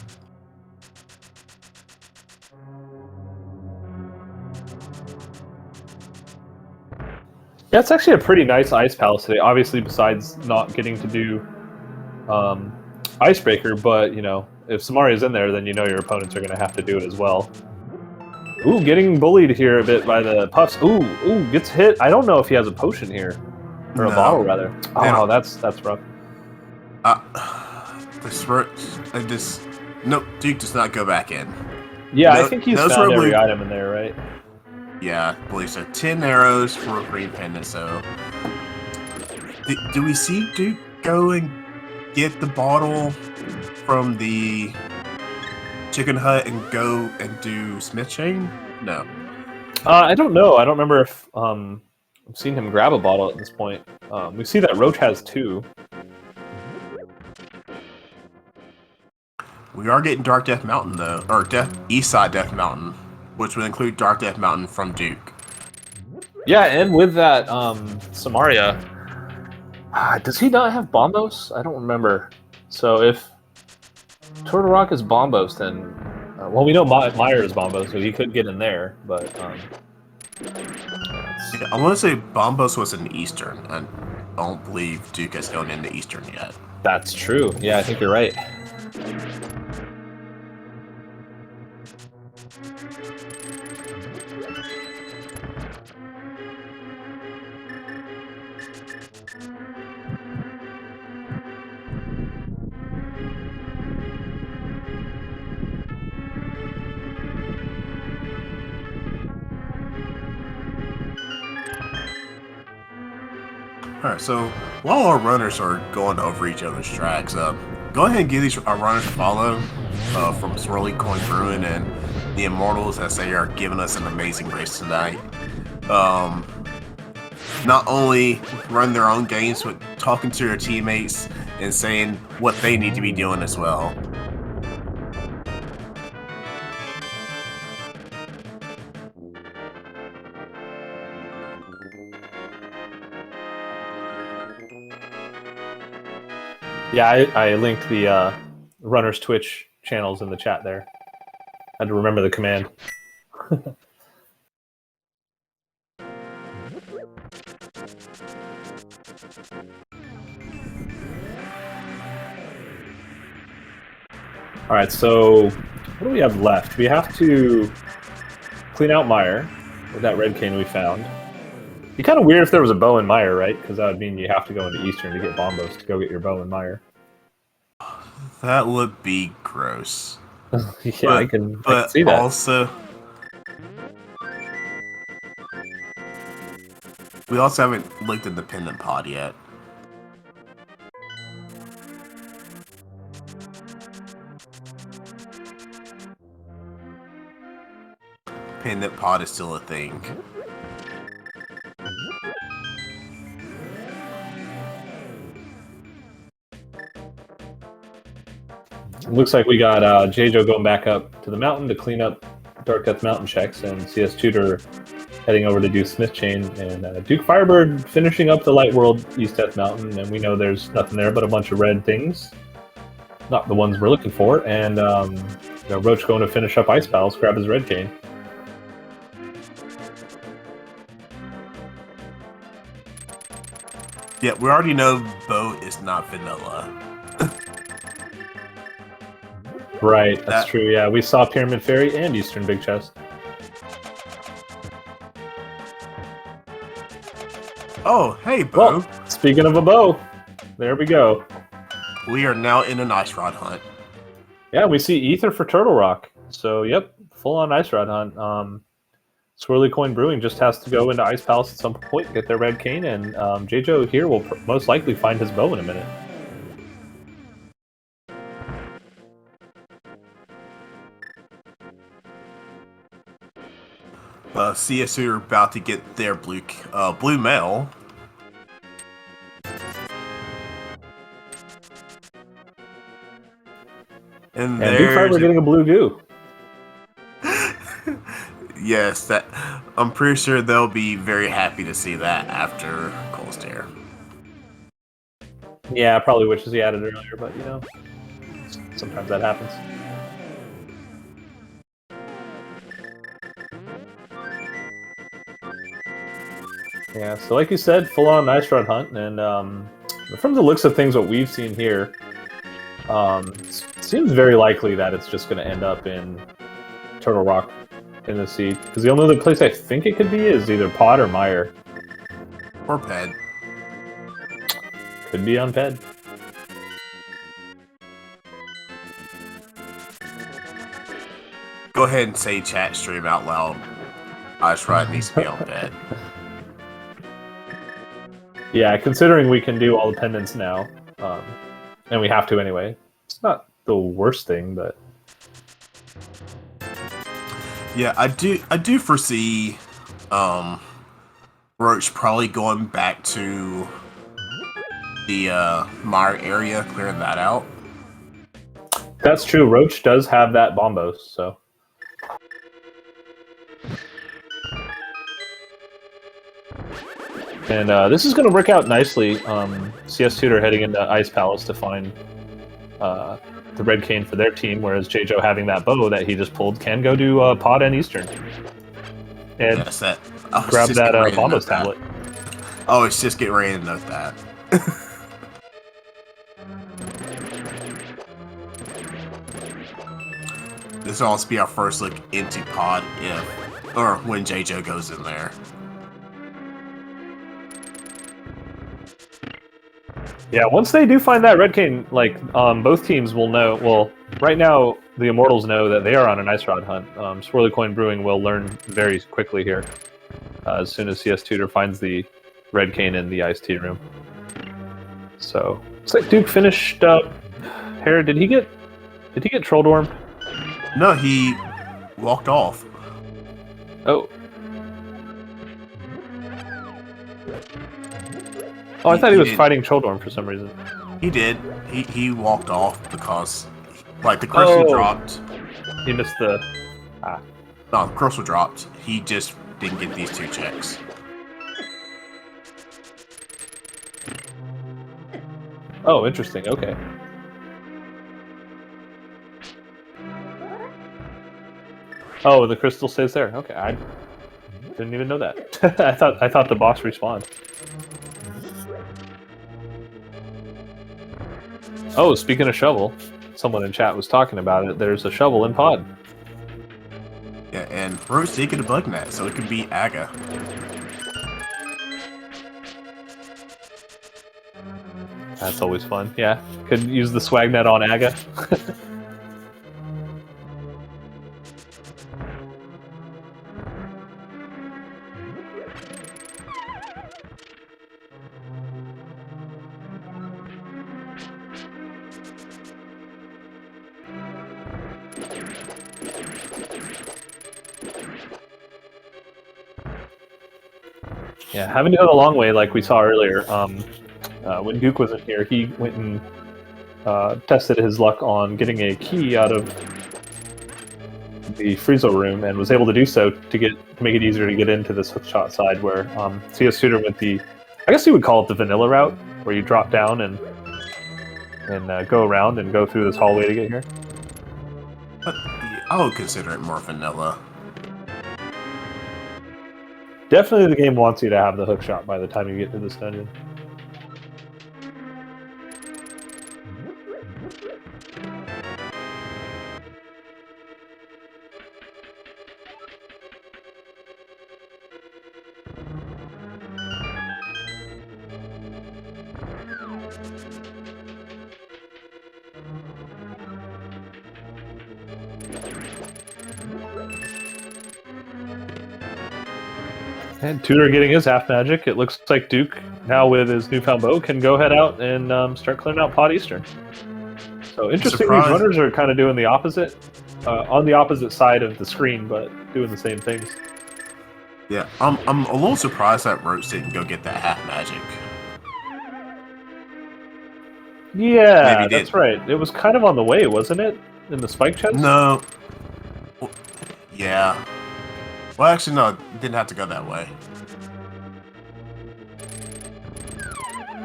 Yeah, it's actually a pretty nice Ice Palace today. Obviously, besides not getting to do Icebreaker, but you know, if Samaria's in there, then you know your opponents are going to have to do it as well. Ooh, getting bullied here a bit by the Puffs. Ooh, gets hit. I don't know if he has a potion here. Or a bottle, rather. Oh, that's rough. Nope, Duke does not go back in. Yeah, I think he's found every item in there, right? Yeah, I believe so. 10 arrows for a green pendant, so... Do we see Duke go and get the bottle from the chicken hut and go and do Smith Chain? No. I don't know. I don't remember if I've seen him grab a bottle at this point. We see that Roach has 2. We are getting Dark Death Mountain though, or Eastside Death Mountain, which would include Dark Death Mountain from Duke. Yeah, and with that, Samaria, does he not have Bombos? I don't remember. So if Turtle Rock is Bombos, then well, we know Meyer is Bombos, so he could get in there. But yeah, I want to say Bombos was in Eastern. I don't believe Duke has gone into Eastern yet. That's true. Yeah, I think you're right. Alright, so while our runners are going over each other's tracks, go ahead and give our runners a follow from Swirly, Brewing, and the Immortals, as they are giving us an amazing race tonight. Not only run their own games, but talking to their teammates and saying what they need to be doing as well. Yeah, I linked the runner's Twitch channels in the chat there. I had to remember the command. All right, so what do we have left? We have to clean out Meyer with that red cane we found. It'd be kind of weird if there was a bow in Meyer, right? Because that would mean you have to go into Eastern to get Bombos to go get your bow in Meyer. That would be gross. Yeah, I can see that. We also haven't looked at the pendant pod yet. Pendant pod is still a thing. Looks like we got J-Jo going back up to the mountain to clean up Dark Death Mountain checks, and CS Tutor heading over to do Smith Chain, and Duke Firebird finishing up the Light World East Death Mountain, and we know there's nothing there but a bunch of red things. Not the ones we're looking for, and Roach going to finish up Ice Palace, grab his red cane. Yeah, we already know Boat is not vanilla. Right, that's true, yeah. We saw Pyramid Fairy and Eastern Big Chest. Oh, hey, Bo. Well, speaking of a bow, there we go. We are now in an Ice Rod hunt. Yeah, we see Ether for Turtle Rock. So, yep, full-on Ice Rod hunt. Swirly Coin Brewing just has to go into Ice Palace at some point, get their red cane, and J-Jo here will most likely find his bow in a minute. CSU are about to get their blue mail. And Duke Firebird getting a blue goo. Yes, that I'm pretty sure they'll be very happy to see that after Cold Stare. Yeah, I probably wishes he had it earlier, but sometimes that happens. Yeah, so like you said, full-on Ice Rod hunt, and from the looks of things, what we've seen here, seems very likely that it's just going to end up in Turtle Rock in the seed. Because the only other place I think it could be is either Pod or Meyer. Or Ped. Could be on Ped. Go ahead and say chat stream out loud. Ice Rod needs to be on Ped. Yeah, considering we can do all the pendants now, and we have to anyway, it's not the worst thing, but Yeah, I do foresee Roach probably going back to the mire area, clearing that out. That's true. Roach does have that bombos, so. And this is going to work out nicely. CS Tutor heading into Ice Palace to find the red cane for their team, whereas JJo having that bow that he just pulled can go to Pod and Eastern. And Yes, that. grab that bombos tablet. Oh, it's just getting ready to note that. This will also be our first look into Pod or when JJo goes in there. Yeah, once they do find that red cane, like, both teams will know. Well, right now, the Immortals know that they are on an Ice Rod hunt. Swirly Coin Brewing will learn very quickly here, as soon as CS Tutor finds the red cane in the Ice Tea room. So, looks like Duke finished up. Hair, did he get Troll Dormed? No, he walked off. Oh. Oh, I thought he was fighting Choldorm for some reason. He did. He walked off because, like, the crystal dropped. He missed the... No, the crystal dropped. He just didn't get these 2 checks. Oh, interesting. Okay. Oh, the crystal stays there. Okay, I didn't even know that. I thought the boss respawned. Oh, speaking of shovel, someone in chat was talking about it. There's a shovel in Pod. Yeah, and Rose did get a bug net, so it could be Aga. That's always fun. Yeah, could use the swag net on Aga. Yeah, having to go the long way, like we saw earlier. When Duke wasn't here, he went and tested his luck on getting a key out of the Friezo room, and was able to do so to make it easier to get into this hookshot side. Where CS Tutor went the, I guess you would call it the vanilla route, where you drop down and go around and go through this hallway to get here. But I would consider it more vanilla. Definitely the game wants you to have the hookshot by the time you get to this dungeon. And Tutor getting his half magic. It looks like Duke, now with his newfound bow, can go head out and start clearing out Pod Eastern. So interesting, these runners are kind of doing the opposite, on the opposite side of the screen, but doing the same things. Yeah, I'm a little surprised that Roach didn't go get that half magic. Yeah, that's right. It was kind of on the way, wasn't it? In the spike chest? No. Well, yeah. Well, actually, no, it didn't have to go that way.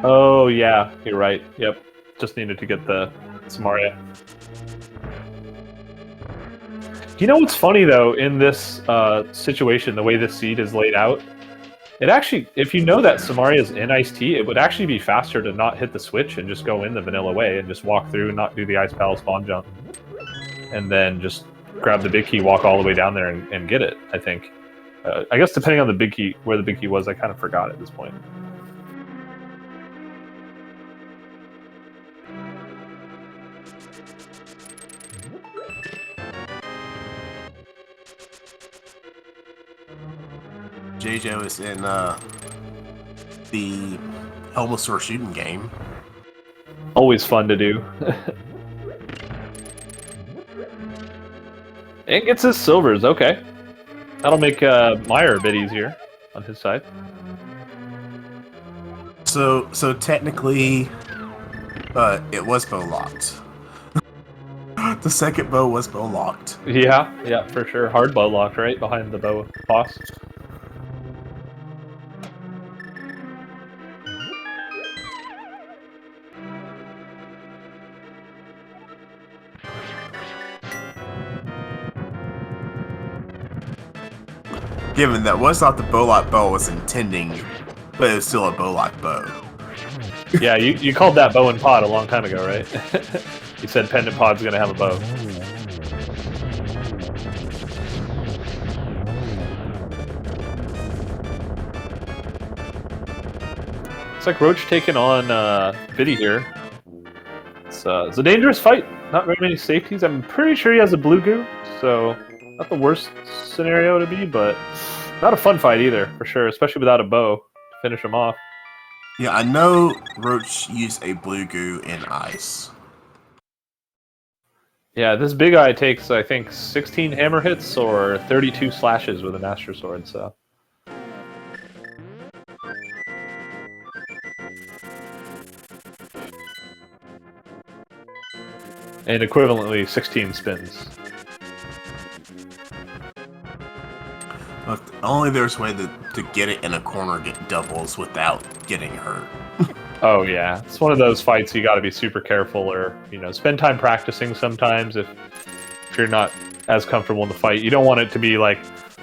Oh, yeah, you're right. Yep. Just needed to get the Samaria. You know what's funny, though, in this situation, the way this seed is laid out? It actually, if you know that Samaria's in Iced Tea, it would actually be faster to not hit the switch and just go in the vanilla way and just walk through and not do the Ice Palace spawn jump. And then just grab the big key, walk all the way down there and get it, I think. I guess depending on the big key, where the big key was, I kind of forgot at this point. JJo is in the Helmosaur shooting game. Always fun to do. And gets his silvers, okay. That'll make Meyer a bit easier on his side. So technically, it was bow locked. The second bow was bow locked. Yeah, for sure. Hard bow locked, right behind the bow boss. Given that was not the bow lock bow was intending, but it was still a bow lock bow. Yeah, you called that bow and pod a long time ago, right? You said pendant pod's gonna have a bow. It's like Roach taking on Biddy here. It's a dangerous fight. Not very many safeties. I'm pretty sure he has a blue goo, so not the worst scenario to be, but not a fun fight either, for sure, especially without a bow to finish him off. Yeah, I know Roach used a blue goo in ice. Yeah, this big eye takes, I think, 16 hammer hits or 32 slashes with a Master Sword, so... And equivalently, 16 spins. Look, only there's a way to get it in a corner, get doubles without getting hurt. Oh yeah, it's one of those fights you got to be super careful, or spend time practicing. Sometimes if you're not as comfortable in the fight, you don't want it to be like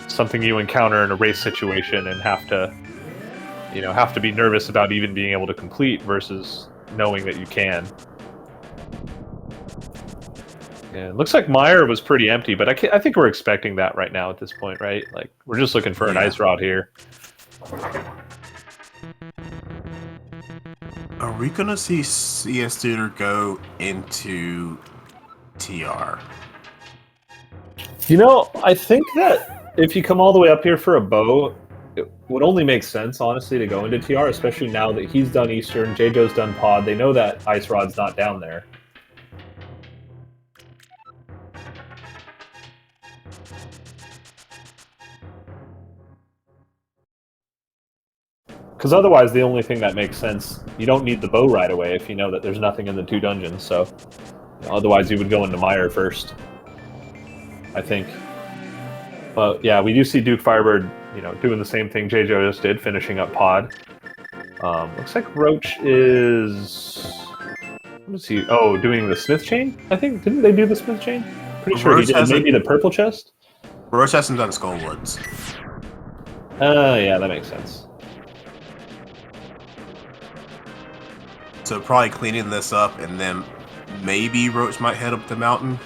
something you encounter in a race situation and have to be nervous about even being able to complete versus knowing that you can. Yeah, it looks like Meyer was pretty empty, but I think we're expecting that right now at this point, right? Like we're just looking for an ice rod here. Are we gonna see CS Tutor go into TR? I think that if you come all the way up here for a bow, it would only make sense, honestly, to go into TR, especially now that he's done Eastern, J-Joe's done Pod. They know that Ice Rod's not down there. Because otherwise, the only thing that makes sense, you don't need the bow right away if you know that there's nothing in the 2 dungeons, so... otherwise, you would go into Meyer first, I think. But yeah, we do see Duke Firebird, doing the same thing J-Jo just did, finishing up Pod. Looks like Roach is... What is he? Oh, doing the Smith Chain? I think, didn't they do the Smith Chain? Pretty sure he did. Maybe the purple chest? Roach hasn't done Skullwoods. Yeah, that makes sense. So probably cleaning this up, and then maybe Roach might head up the mountain.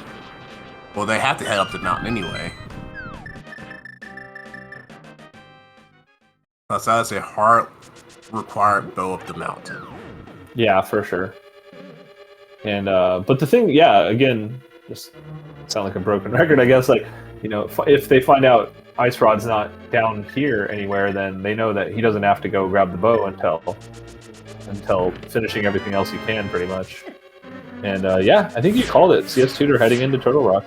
Well, they have to head up the mountain anyway. So that's a hard required bow up the mountain. Yeah, for sure. And but the thing, yeah, again, just sound like a broken record, I guess. Like, if they find out Ice Rod's not down here anywhere, then they know that he doesn't have to go grab the bow until finishing everything else he can, pretty much. And yeah, I think you called it. CS Tutor heading into Turtle Rock.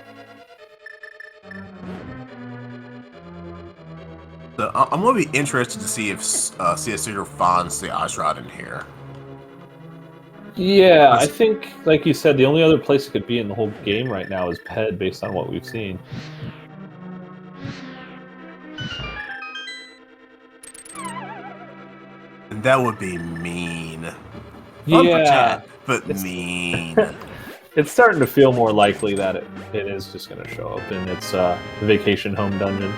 So I'm going to be interested to see if CS Tutor finds the Ice Rod in here. Yeah, I think, like you said, the only other place it could be in the whole game right now is Ped, based on what we've seen. And that would be mean. Yeah. But mean. It's starting to feel more likely that it is just going to show up in its vacation home dungeon.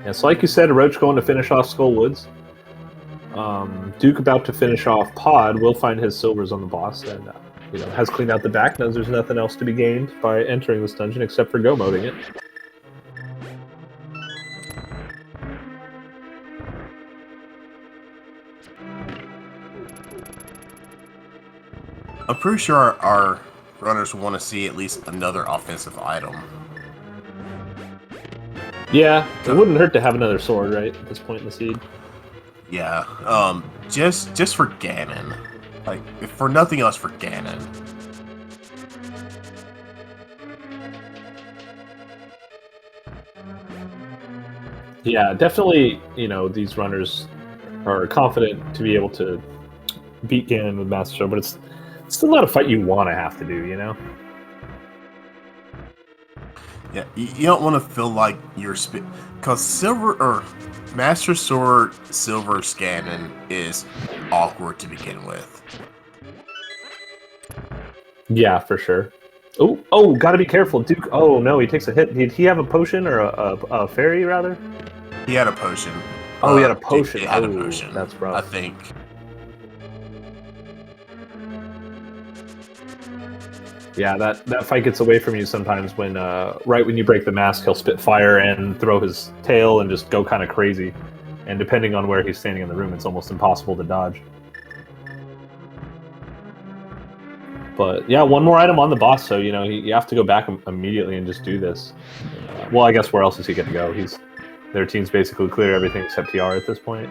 Yeah, so like you said, Roach going to finish off Skull Woods. Duke about to finish off Pod will find his silvers on the boss and has cleaned out the back, knows there's nothing else to be gained by entering this dungeon except for go moding it. I'm pretty sure our runners want to see at least another offensive item. Yeah, it wouldn't hurt to have another sword, right, at this point in the seed. Yeah. Just for Ganon. Like, if for nothing else, for Ganon. Yeah, definitely, you know, these runners are confident to be able to beat Ganon with Master Sword, but it's still not a fight you want to have to do, you know? Yeah, you don't want to feel like you're because Silver or Master Sword Silver Ganon is awkward to begin with. Yeah, for sure. Oh, gotta be careful, Duke. Oh no, he takes a hit. Did he have a potion or a fairy rather? He had a potion. Oh, he had a potion. It had a potion. That's rough. I think. Yeah, that fight gets away from you sometimes when right when you break the mask, he'll spit fire and throw his tail and just go kind of crazy. And depending on where he's standing in the room, it's almost impossible to dodge. But yeah, one more item on the boss, so you know you have to go back immediately and just do this. Well, I guess where else is he going to go? Their team's basically cleared everything except TR at this point.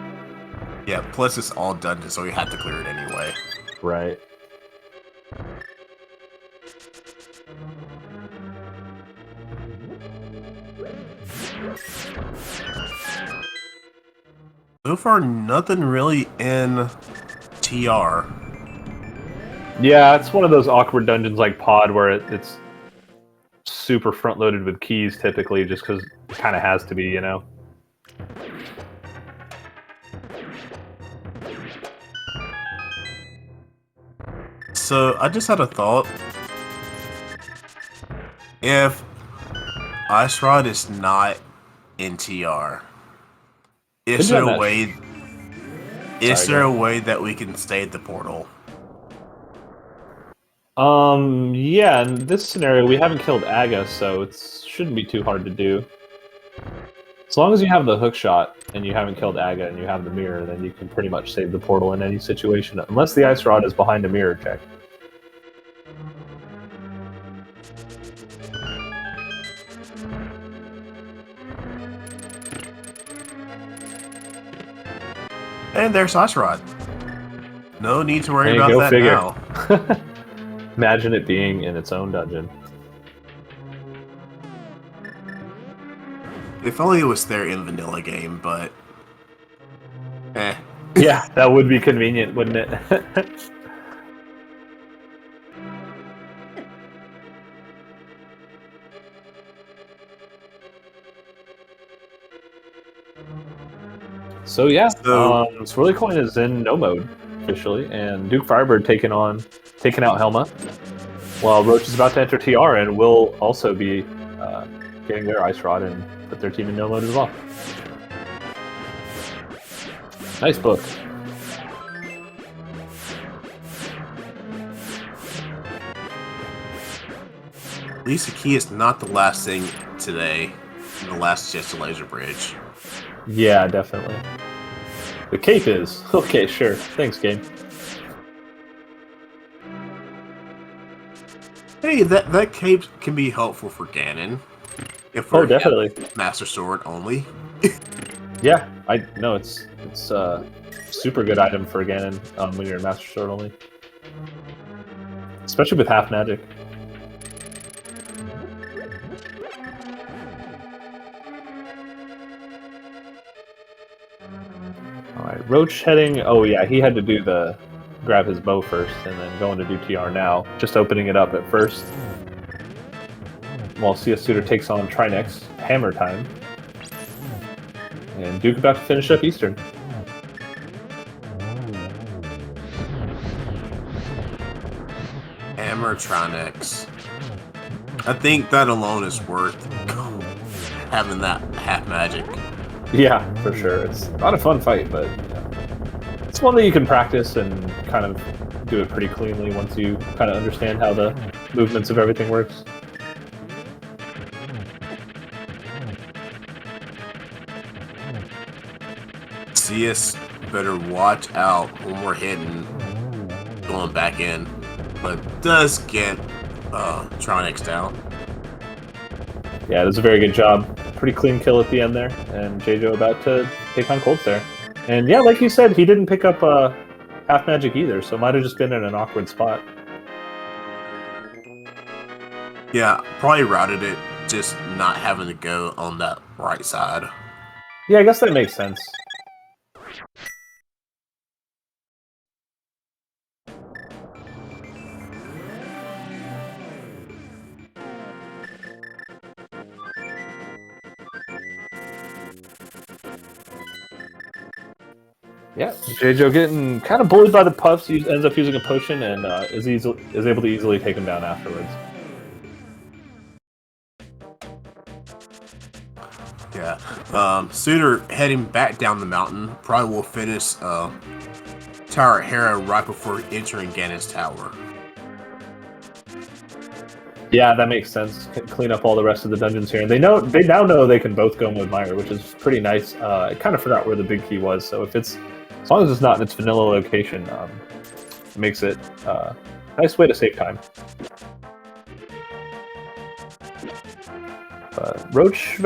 Yeah, plus it's all dungeon, so you have to clear it anyway. Right. So far, nothing really in TR. Yeah, it's one of those awkward dungeons like Pod where it's super front-loaded with keys typically just because it kind of has to be, you know? So, I just had a thought. If Ice Rod is not in TR, is there a way... Is there a way that we can stay at the portal? Yeah, in this scenario, we haven't killed Aga, so it shouldn't be too hard to do. As long as you have the hook shot, and you haven't killed Aga, and you have the mirror, then you can pretty much save the portal in any situation, unless the Ice Rod is behind a mirror check. And there's Ice Rod. No need to worry about that now. Imagine it being in its own dungeon. If only it was there in vanilla game, but... Eh. Yeah, that would be convenient, wouldn't it? So yeah, Swirly Coin is in no mode officially, and Duke Firebird taking out Helma, while Roach is about to enter TR and will also be getting their Ice Rod and put their team in no mode as well. Nice book. At least the key is not the last thing today. The last just a laser bridge. Yeah, definitely. The cape is. Okay, sure. Thanks, game. Hey, that cape can be helpful for Ganon. If we're definitely. Master Sword only. Yeah, it's a super good item for Ganon when you're in Master Sword only. Especially with half magic. Alright, Roach heading... Oh yeah, he had to do grab his bow first, and then going to do TR now. Just opening it up at first. While CS Suitor takes on Trinex, hammer time. And Duke about to finish up Eastern. Hammer Trinex. I think that alone is worth having that half magic. Yeah, for sure. It's not a fun fight, but it's one that you can practice and kind of do it pretty cleanly once you kind of understand how the movements of everything works. CS better watch out when we're hitting going back in, but does get Trinex down. Yeah, it was a very good job. Pretty clean kill at the end there, and JJ about to take on Cold Stare. And yeah, like you said, he didn't pick up half magic either, so might have just been in an awkward spot. Yeah, probably routed it, just not having to go on that right side. Yeah, I guess that makes sense. Yeah, J-Jo getting kind of bullied by the puffs. He ends up using a potion and is able to easily take him down afterwards. Yeah, Suitor heading back down the mountain probably will finish Tower Hera right before entering Ganon's tower. Yeah, that makes sense. Clean up all the rest of the dungeons here, and they now know they can both go Mode Mire, which is pretty nice. I kind of forgot where the big key was, so if it's as long as it's not in its vanilla location, it makes it a nice way to save time. Roach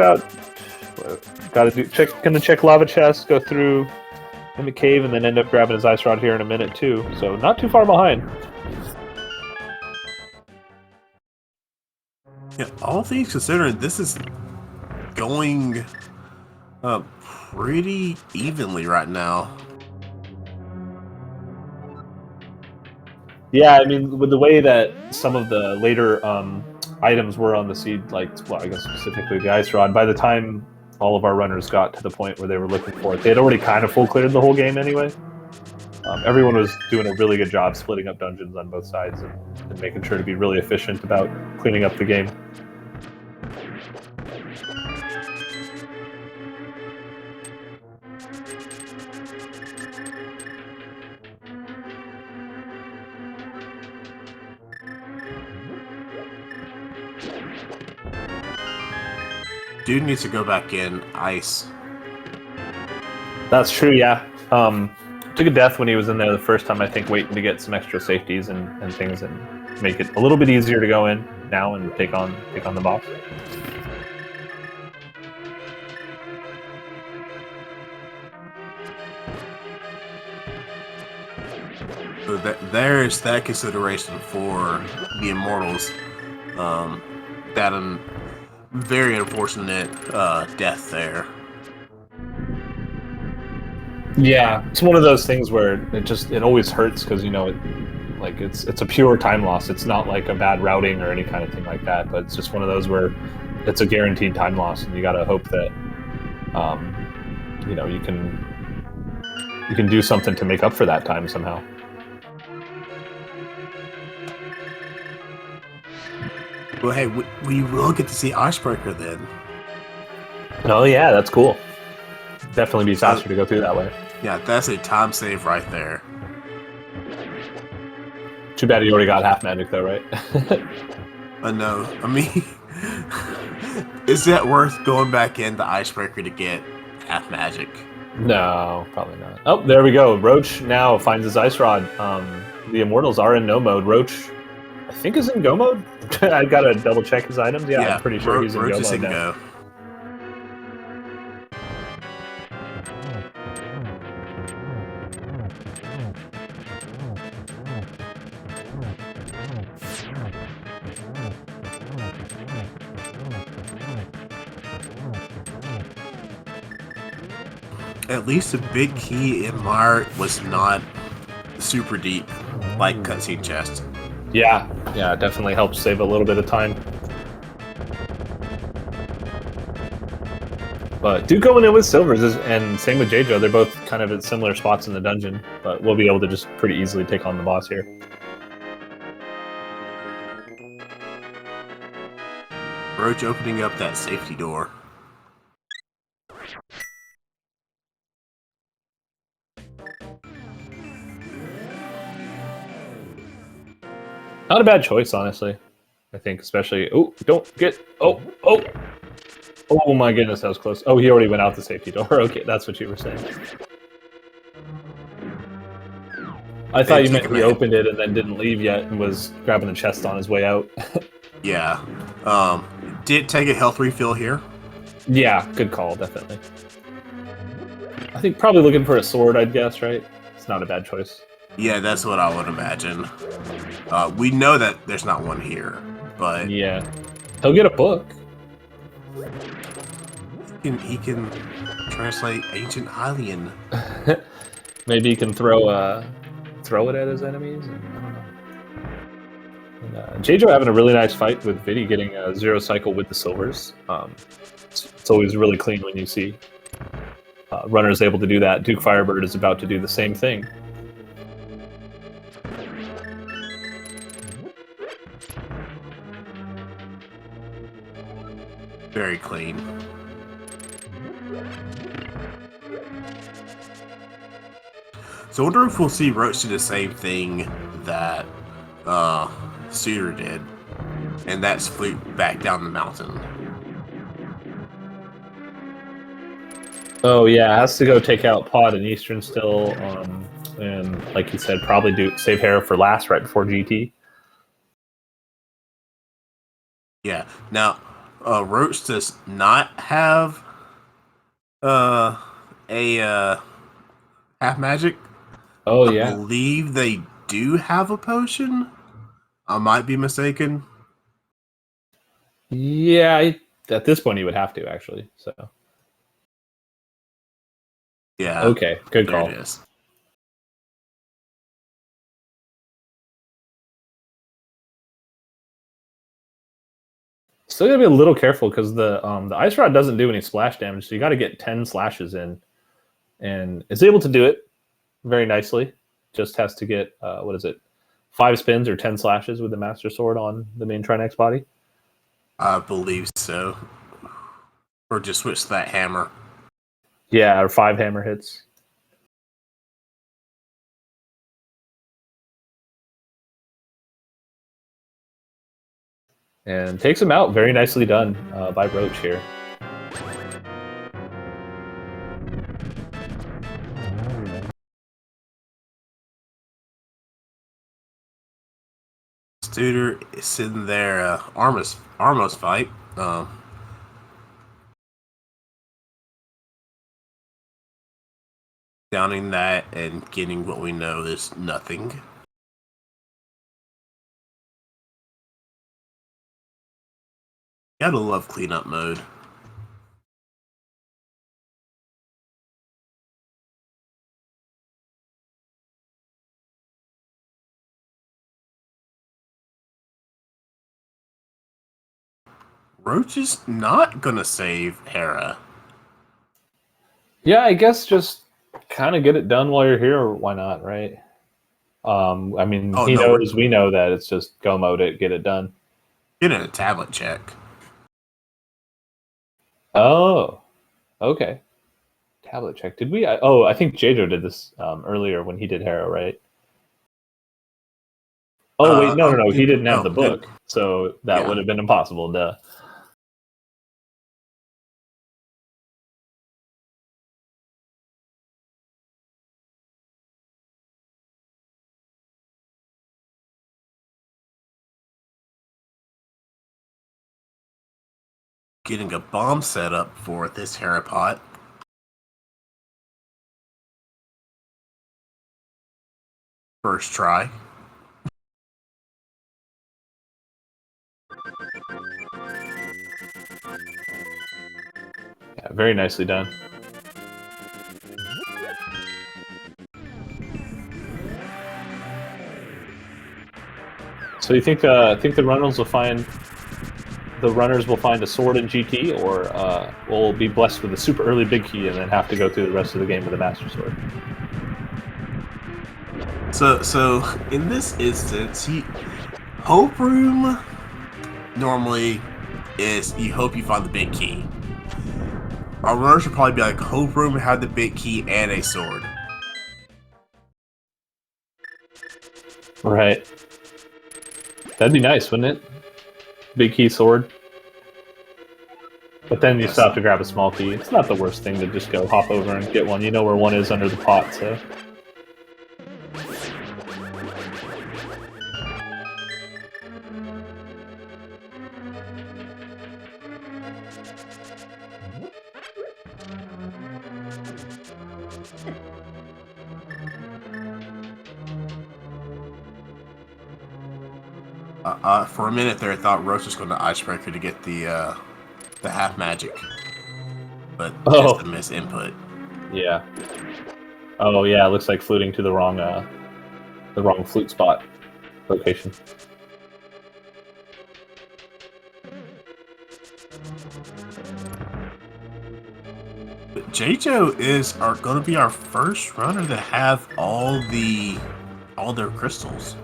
gonna check lava chest, go through in the cave, and then end up grabbing his ice rod here in a minute too. So not too far behind. Yeah, all things considering, this is going pretty evenly right now. Yeah, I mean, with the way that some of the later items were on the seed, like, well, I guess specifically the ice rod, by the time all of our runners got to the point where they were looking for it, they had already kind of full cleared the whole game anyway. Everyone was doing a really good job splitting up dungeons on both sides and making sure to be really efficient about cleaning up the game. Dude needs to go back in ice. That's true, yeah. Took a death when he was in there the first time, I think, waiting to get some extra safeties and things and make it a little bit easier to go in now and take on the boss. So there's that consideration for the Immortals. That very unfortunate death there. Yeah, it's one of those things where it always hurts because it's a pure time loss. It's not like a bad routing or any kind of thing like that, but it's just one of those where it's a guaranteed time loss, and you got to hope that you can do something to make up for that time somehow. Well, hey, we will get to see Icebreaker then. Oh yeah, that's cool. Definitely be faster to go through that way. Yeah, that's a time save right there. Too bad you already got half magic though, right? No, I mean, is that worth going back in the Icebreaker to get half magic? No, probably not. Oh, there we go. Roach now finds his ice rod. The Immortals are in no mode. Roach, I think, is in go mode. I gotta double check his items. Yeah, I'm pretty sure he's in go mode now. Go. At least the big key in Mire was not super deep, like cutscene chest. Yeah, it definitely helps save a little bit of time. But do going in with silvers, and same with J-Jo. They're both kind of at similar spots in the dungeon, but we'll be able to just pretty easily take on the boss here. Roach opening up that safety door. Not a bad choice, honestly. I think, especially. Oh, don't get. Oh my goodness, that was close. Oh, he already went out the safety door. Okay, that's what you were saying. I thought you meant he opened it and then didn't leave yet and was grabbing the chest on his way out. Yeah. Did take a health refill here. Yeah, good call, definitely. I think probably looking for a sword, I'd guess, right? It's not a bad choice. Yeah, that's what I would imagine. We know that there's not one here, but yeah, he'll get a book. He can translate ancient Hylian. Maybe he can throw it at his enemies. I don't know. And, J-Jo having a really nice fight with Viddy getting a 0 cycle with the silvers. It's always really clean when you see runners able to do that. Duke Firebird is about to do the same thing. Very clean. So I wonder if we'll see Roach do the same thing that Suitor did, and that's flute back down the mountain. Oh yeah, has to go take out Pod and Eastern still, and like you said, probably do save Hera for last right before GT. Yeah. Now, Roach does not have a half magic. Oh I yeah, believe they do have a potion. I might be mistaken. yeah. At this point, he would have to actually. So Yeah. okay, good there call. It is. Still gotta be a little careful because the ice rod doesn't do any splash damage, so you got to get 10 slashes in, and is able to do it very nicely. Just has to get 5 spins or 10 slashes with the Master Sword on the main Trinex body. I believe so. Or just switch to that hammer. Yeah, or 5 hammer hits. And takes him out. Very nicely done by Roach here. Studer is sitting there, Armos fight. Downing that and getting what we know is nothing. Gotta love cleanup mode. Roach is not gonna save Hera. Yeah, I guess just kind of get it done while you're here. Why not, right? I mean, we know that it's just go mode it, get it done. Get in a tablet check. Oh, okay. Tablet check. Did we? I think J-Jo did this earlier when he did Hera, right? Oh wait, no. He didn't have the book, so that would have been impossible. Duh. Getting a bomb set up for this Hera pot. First try. Yeah, very nicely done. So you think the runners will find a sword in GT, or will be blessed with a super early big key and then have to go through the rest of the game with a Master Sword? So in this instance, Hope Room normally is you hope you find the big key. Our runner should probably be like Hope Room, have the big key and a sword. Right. That'd be nice, wouldn't it? Big key sword. But then you still have to grab a small key. It's not the worst thing to just go hop over and get one. You know where one is under the pot, so. For a minute there, I thought Roach was going to Icebreaker to get the half magic, but just a miss input. Yeah. Oh yeah, it looks like fluting to the wrong flute spot location. JoJo is going to be our first runner to have all their crystals.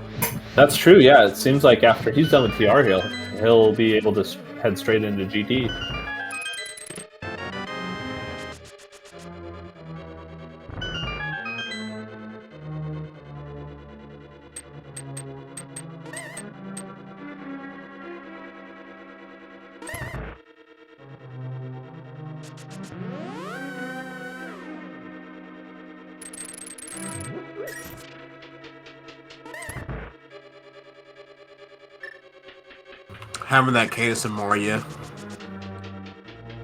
That's true. Yeah, it seems like after he's done with TR, he'll be able to head straight into GT. Having that cadence of Maria,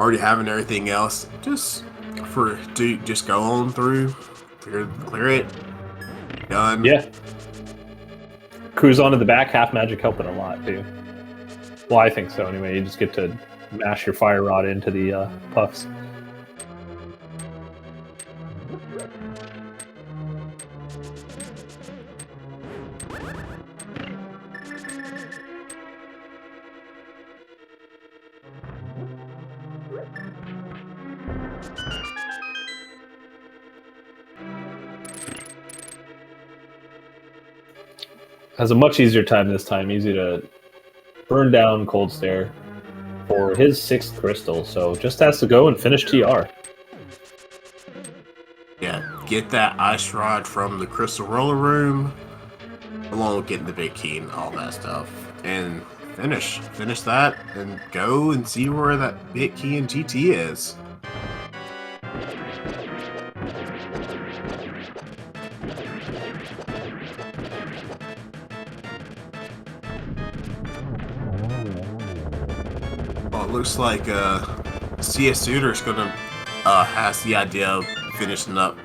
already having everything else, just go on through, clear it, done. Yeah. Cruise onto the back, half magic helping a lot too. Well, I think so anyway. You just get to mash your fire rod into the puffs. Has a much easier time this time. Easy to burn down Cold Stare for his 6th crystal. So just has to go and finish TR. Yeah, get that ice rod from the crystal roller room, along with getting the big key and all that stuff, and finish that, and go and see where that big key in GT is. Looks like CS Suitor's gonna has the idea of finishing up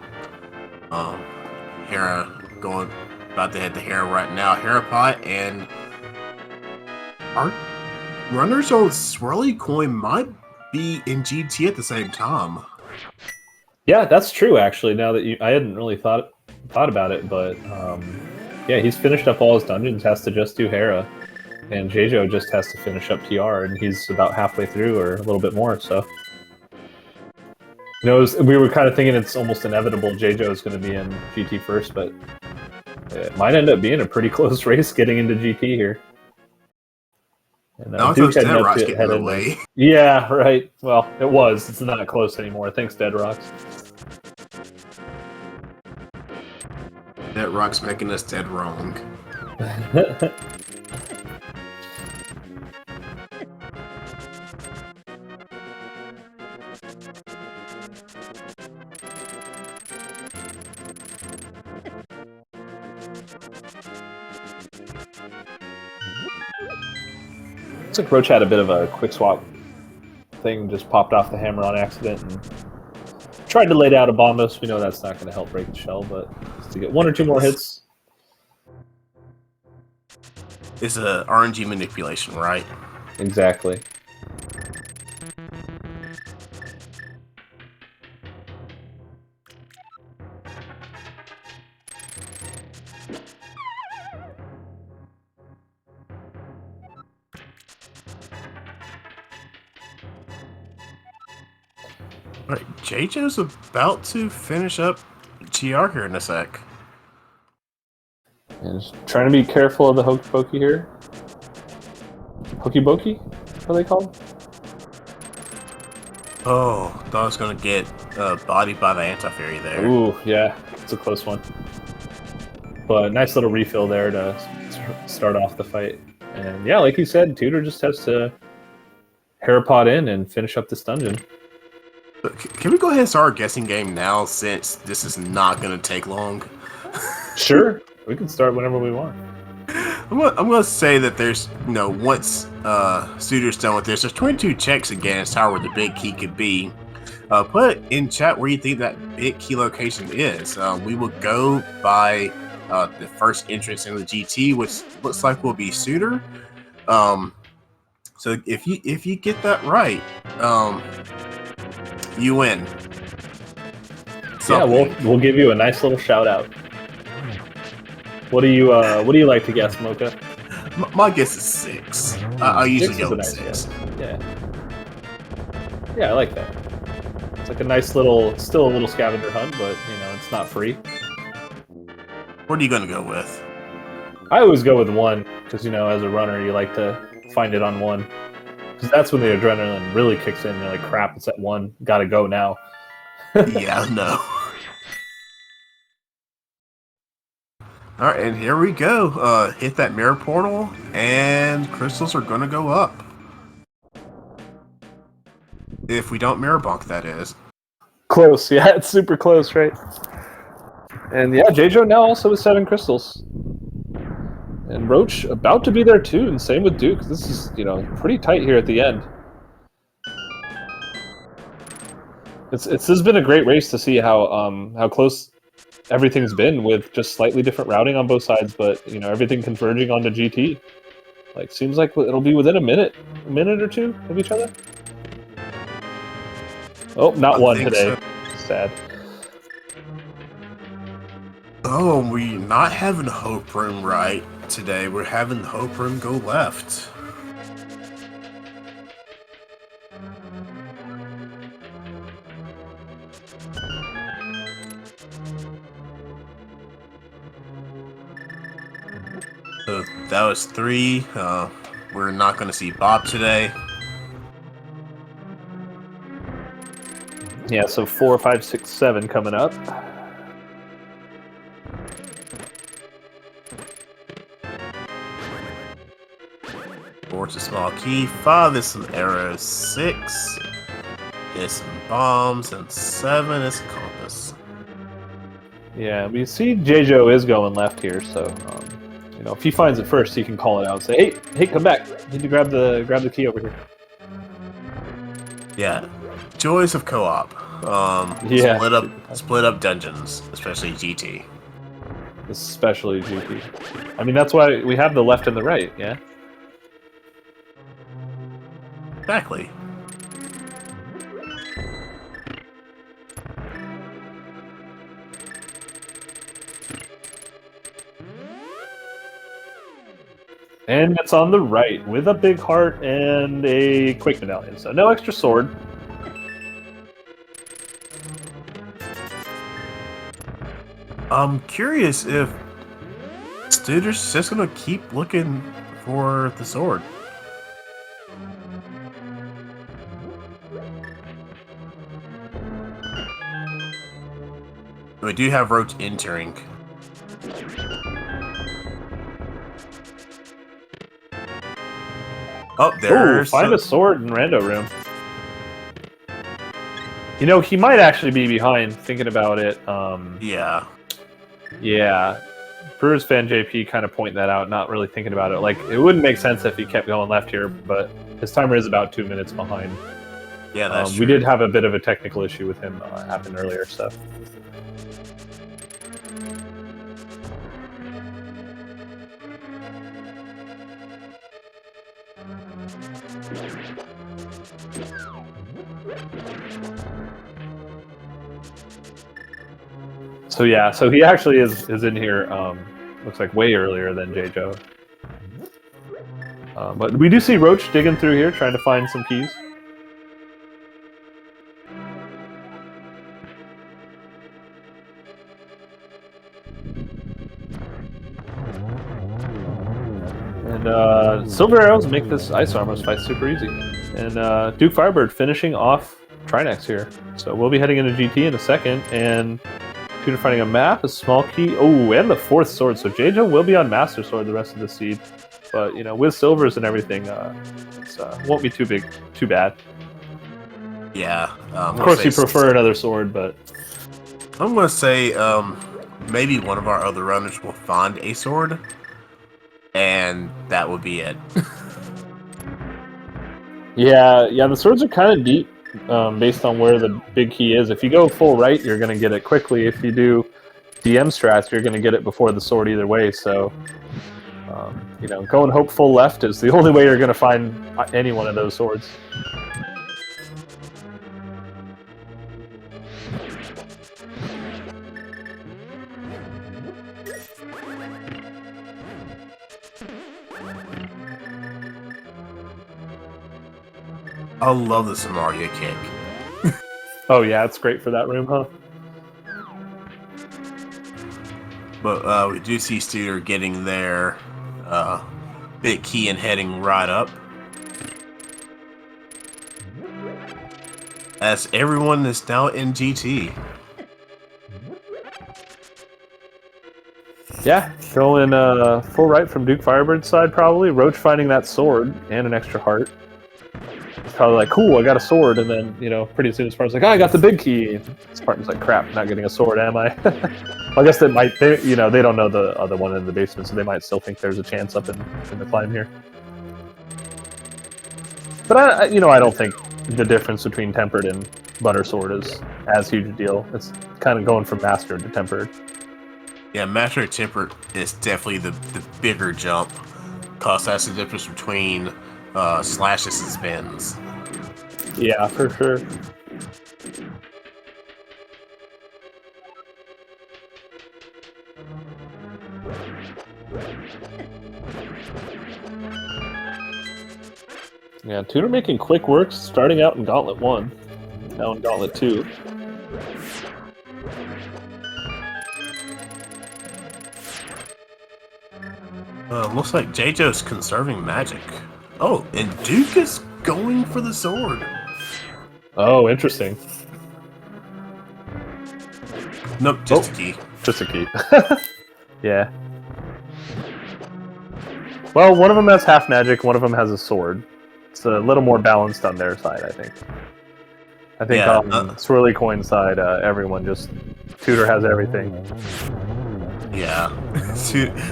Hera, about to head to Hera right now. Hera Pot and our runners on Swirly Coin might be in GT at the same time. Yeah, that's true actually. Now that I hadn't really thought about it, but yeah, he's finished up all his dungeons, has to just do Hera. And JoJo just has to finish up TR, and he's about halfway through, or a little bit more, so... we were kind of thinking it's almost inevitable JoJo is going to be in GT first, but it might end up being a pretty close race getting into GT here. And, Duke had Dead Rocks getting in the way. Yeah, right. Well, it was. It's not close anymore. Thanks, Dead Rocks. Dead Rocks making us dead wrong. Looks like Roach had a bit of a quick swap thing, just popped off the hammer on accident and tried to lay down a Bombos. We know that's not going to help break the shell, but just to get 1 or 2 more hits. It's a RNG manipulation, right? Exactly. Alright, JoJo's about to finish up TR here in a sec. And just trying to be careful of the Hokey Pokey here. Hokey Pokey? What are they called? Oh, thought I was going to get bodied by the Anti-Fairy there. Ooh, yeah, it's a close one. But nice little refill there to start off the fight. And yeah, like you said, Tudor just has to Herapod in and finish up this dungeon. Can we go ahead and start our guessing game now, since this is not going to take long? Sure, we can start whenever we want. I'm gonna say that there's, once Suitor's done with this, there's 22 checks against how where the big key could be. Put in chat where you think that big key location is. We will go by the first entrance in the GT, which looks like will be Suitor. So if you get that right, you win. Something. Yeah, we'll give you a nice little shout out. What do you like to guess, Mocha? My guess is 6. I usually go with nice 6. Guess. Yeah, I like that. It's like a nice little, still a little scavenger hunt, but it's not free. What are you gonna go with? I always go with 1 because as a runner you like to find it on 1 because that's when the adrenaline really kicks in. You're like, crap, it's at 1, gotta go now. Yeah, no. All right, and here we go. Hit that mirror portal, and crystals are gonna go up. If we don't mirror bonk, that is. Close, yeah, it's super close, right? And yeah, J-Jo now also with 7 crystals. And Roach about to be there too, and same with Duke. This is, pretty tight here at the end. This has been a great race to see how close everything's been with just slightly different routing on both sides, but everything converging onto GT. Like, seems like it'll be within a minute or 2 of each other. Oh, not 1 today. So. Sad. Oh, we're not having Hope Room right today. We're having the Hope Room go left. So that was 3. We're not going to see Bob today. Yeah, so 4, 5, 6, 7 coming up. Four's a small key. 5 is some arrows. 6 is some bombs, and 7 is a compass. Yeah, we see J-Jo is going left here, so if he finds it first, he can call it out and say, "Hey, come back! You need to grab the key over here." Yeah, joys of co-op. Yeah, split up dungeons, especially GT. Especially GT. I mean, that's why we have the left and the right. Yeah. Exactly. And it's on the right with a big heart and a Quake medallion, so no extra sword. I'm curious if Studer's just gonna keep looking for the sword. We do have Roach entering. Oh, there's... Ooh, find a sword in Rando Room. He might actually be behind, thinking about it. Yeah. Yeah. Brewers fan JP kind of pointing that out, not really thinking about it. Like, it wouldn't make sense if he kept going left here, but his timer is about 2 minutes behind. Yeah, that's true. We did have a bit of a technical issue with him happen earlier, so... So yeah, so he actually is in here, looks like way earlier than J-Jo. But we do see Roach digging through here, trying to find some keys. And Silver Arrows make this Ice Armors fight super easy. And Duke Firebird finishing off Trinex here. So we'll be heading into GT in a second, and Tutor finding a map, a small key, and the 4th sword. So J-Jo will be on Master Sword the rest of the seed. But, with silvers and everything, it won't be too bad. Yeah. Of course, you prefer another sword, but... I'm going to say maybe one of our other runners will find a sword, and that would be it. Yeah, the swords are kind of deep based on where the big key is. If you go full right, you're going to get it quickly. If you do DM strats, you're going to get it before the sword either way. So, you know, going hope full left is the only way you're going to find any one of those swords. I love the Samaria kick. Oh yeah, it's great for that room, huh? But we do see Studer getting their big key and heading right up. As everyone is now in GT. Yeah, going full right from Duke Firebird's side probably. Roach finding that sword and an extra heart. It's probably like, cool, I got a sword, and then, you know, pretty soon Spartan's like, oh, I got the big key. Spartan's like, crap, not getting a sword, am I? Well, I guess they might, you know, they don't know the other one in the basement, so they might still think there's a chance up in the climb here. But, you know, I don't think the difference between Tempered and Butter Sword is as huge a deal. It's kind of going from Mastered to Tempered. Yeah, Master Tempered is definitely the bigger jump, because that's the difference between slashes and spins. Yeah, for sure. Yeah, Tudor making quick work, starting out in Gauntlet 1, now in Gauntlet 2. Looks like J-Jo's conserving magic. Oh, and Duke is going for the sword. Oh, interesting. Nope, just a key. Just a key. Yeah. Well, one of them has half magic, one of them has a sword. It's a little more balanced on their side, I think. I think Yeah, on Swirly Coin side, everyone just... Tudor has everything. Yeah.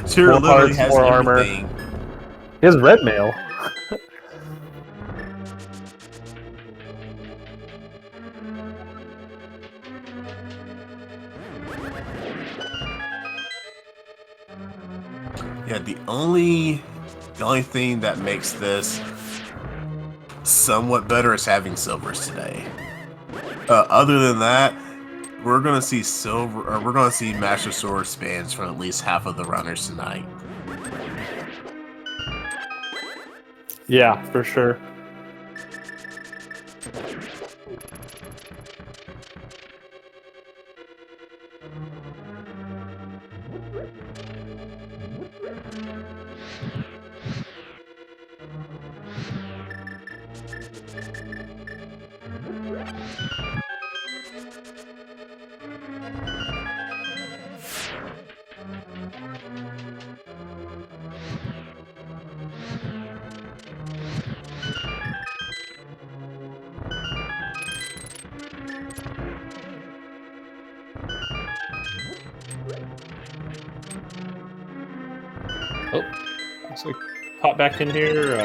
Tudor literally has more everything. armor. He has red mail. Yeah, the only thing that makes this somewhat better is having silvers today. Other than that, we're gonna see we're gonna see Master Sword spans from at least half of the runners tonight. Yeah, for sure. Oh, looks like pop back in here.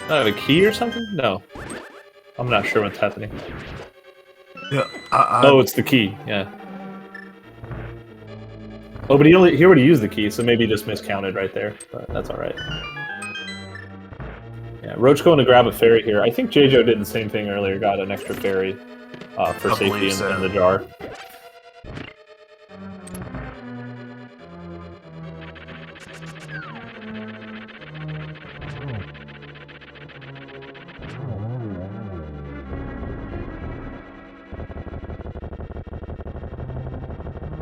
I have a key or something? No. I'm not sure what's happening. Yeah. Oh, it's the key. Yeah. Oh, but he already used the key, so maybe he just miscounted right there. But that's all right. Yeah, Roach going to grab a fairy here. I think J-Jo did the same thing earlier. Got an extra fairy for safety in the jar.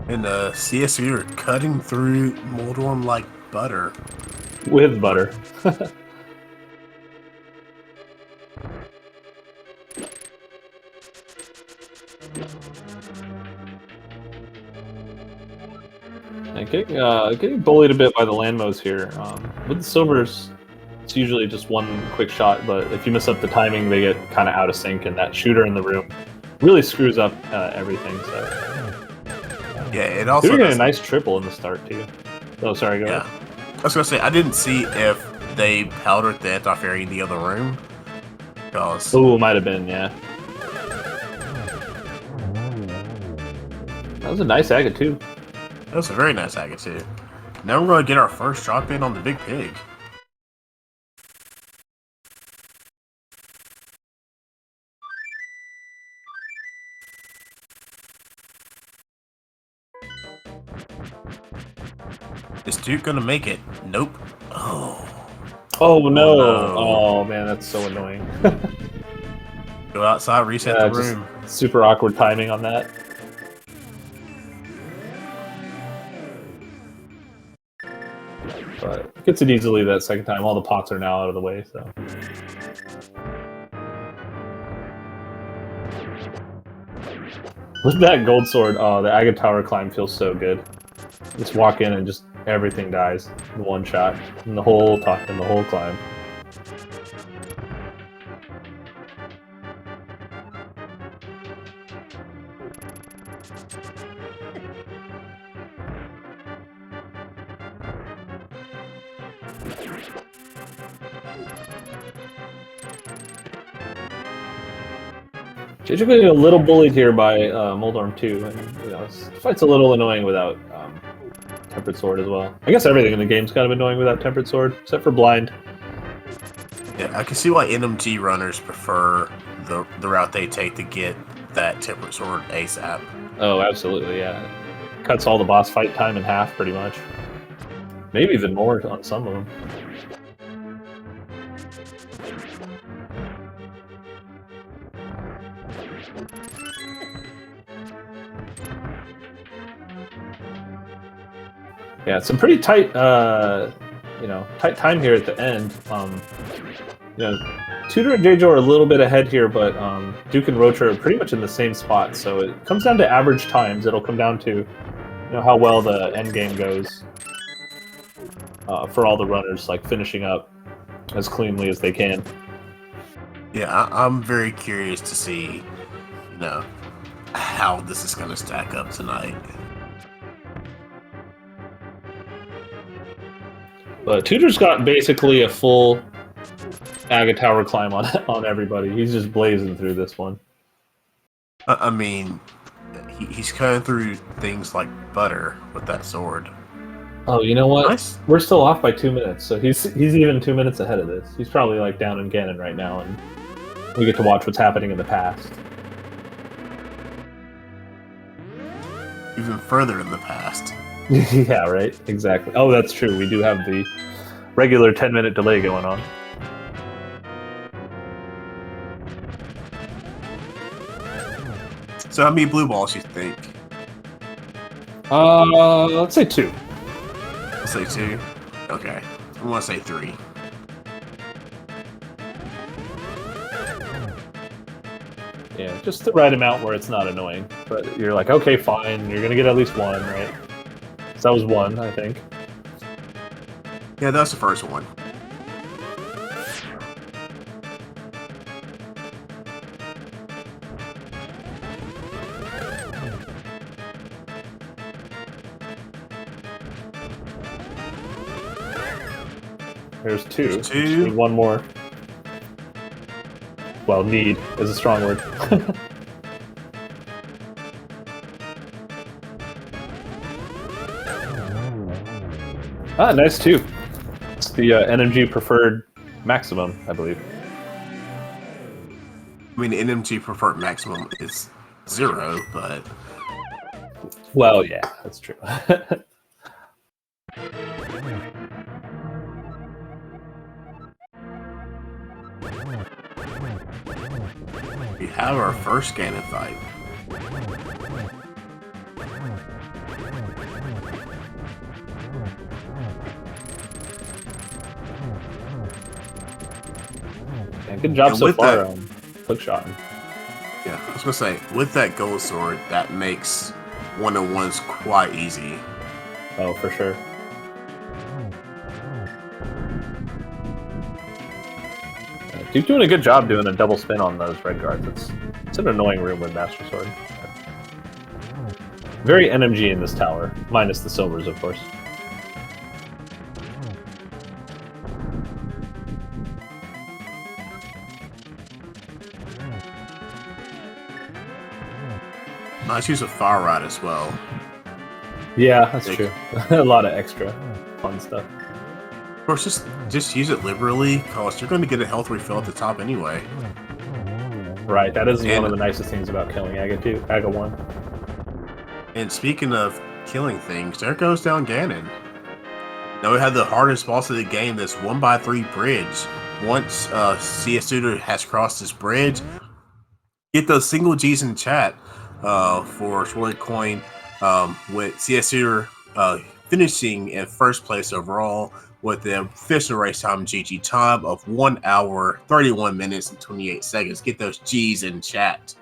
And CSV are cutting through Moldorm like butter. With butter. And getting bullied a bit by the Landmos here. With the silvers, it's usually just one quick shot, but if you miss up the timing, they get kind of out of sync, and that shooter in the room really screws up everything. So. Yeah, it also They're getting a nice triple in the start too. Oh, sorry, go ahead. I was gonna say I didn't see if they powdered the anti-fairy in the other room. Oh, it might have been, yeah. was a nice agate too. That was a very nice agate too. Now we're going to get our first drop in on the big pig. Is Duke gonna make it? Nope. Oh. Oh no. No. Oh man, that's so annoying. Go outside, reset the room. Super awkward timing on that. But gets it easily that second time. All the pots are now out of the way, so. With that gold sword, oh, the agate tower climb feels so good. Just walk in and just everything dies in one shot, in the whole climb. JJ getting a little bullied here by Moldorm 2, and this fight's a little annoying without Tempered Sword as well. I guess everything in the game's kind of annoying without Tempered Sword, except for Blind. Yeah, I can see why NMG runners prefer the route they take to get that Tempered Sword ASAP. Oh, absolutely, yeah. Cuts all the boss fight time in half, pretty much. Maybe even more on some of them. Yeah, some pretty tight, tight time here at the end. Tudor and JJ are a little bit ahead here, but Duke and Roach are pretty much in the same spot. So it comes down to average times. It'll come down to, how well the end game goes for all the runners, like finishing up as cleanly as they can. Yeah, I'm very curious to see, how this is going to stack up tonight. But Tudor's got basically a full agate tower climb on everybody. He's just blazing through this one. I mean, he's cutting through things like butter with that sword. Oh, you know what? Nice. We're still off by 2 minutes, so he's even 2 minutes ahead of this. He's probably like down in Ganon right now, and we get to watch what's happening in the past. Even further in the past. Yeah, right? Exactly. Oh, that's true. We do have the regular 10-minute delay going on. So how many blue balls you think? Let's say 2. Let's say 2? Okay. I want to say 3. Yeah, just the right amount where it's not annoying. But you're like, okay, fine. You're going to get at least 1, right? So that was 1, I think. Yeah, that's the first one. There's 2. There's 2. Just need 1 more. Well, need is a strong word. Nice 2. It's the NMG preferred maximum, I believe. I mean, NMG preferred maximum is 0, but... Well, yeah, that's true. We have our first Ganon fight. Yeah, good job so far on hook shot. Yeah, I was gonna say, with that gold sword, that makes one-on-ones quite easy. Oh, for sure. Duke doing a good job doing a double spin on those red guards. It's an annoying room with Master Sword. Very NMG in this tower, minus the silvers, of course. Nice use of Fire Rod as well. Yeah, that's true. A lot of extra fun stuff. Of course, just use it liberally, because you're going to get a health refill at the top anyway. Right, that is one of the nicest things about killing Aga 2, Aga 1. And speaking of killing things, there goes down Ganon. Now we have the hardest boss of the game, this 1x3 bridge. Once CS Tutor has crossed this bridge, get those single G's in chat for Swirly Coin, with CS Tutor finishing in first place overall with the official race time GG time of 1 hour, 31 minutes, and 28 seconds. Get those G's in chat.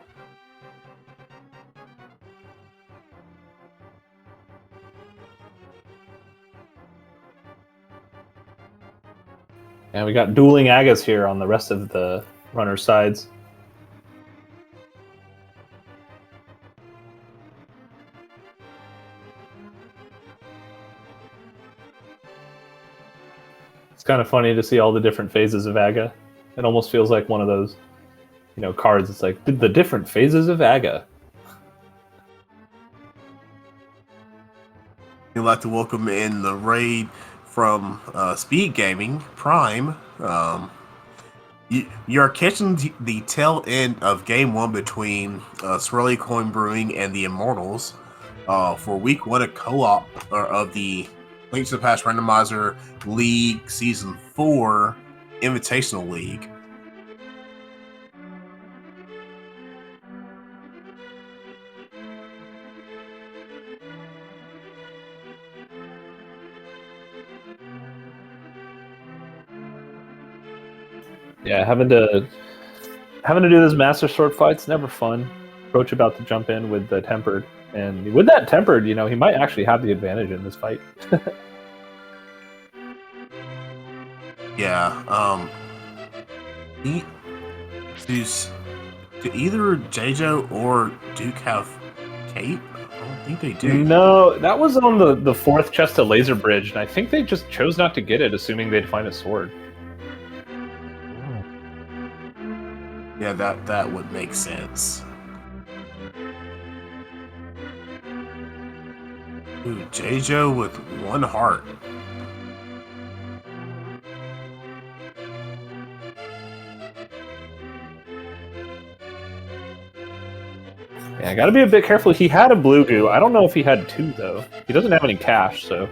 And we got dueling Agas here on the rest of the runner sides. It's kind of funny to see all the different phases of Aga. It almost feels like one of those, cards. It's like the different phases of Aga. We'd like to welcome in the raid from SpeedGaming Prime. You are catching the tail end of Game 1 between Swirly Coin Brewing and the Immortals for Week 1 of co-op of the Link to the Past Randomizer League Season 4 Invitational League. Yeah, having to do this Master Sword fight's never fun. Roach about to jump in with the Tempered, and with that Tempered, he might actually have the advantage in this fight. Yeah, do either JJ or Duke have cape? I don't think they do. No, that was on the fourth chest to Laser Bridge, and I think they just chose not to get it, assuming they'd find a sword. Yeah, that would make sense. Ooh, JJ with 1 heart. Yeah, I gotta be a bit careful. He had a blue goo. I don't know if he had 2, though. He doesn't have any cash, so...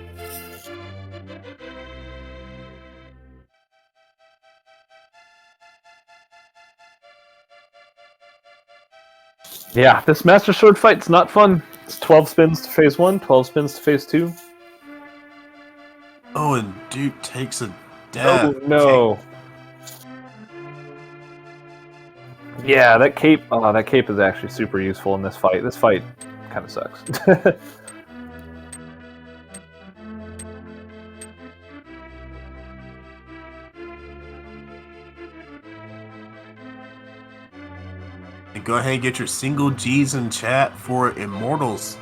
Yeah, this Master Sword fight's not fun. It's 12 spins to phase 1, 12 spins to phase 2. Oh, and Duke takes a death. Oh, no. Yeah, that cape is actually super useful in this fight. This fight kind of sucks. And go ahead and get your single G's in chat for Immortals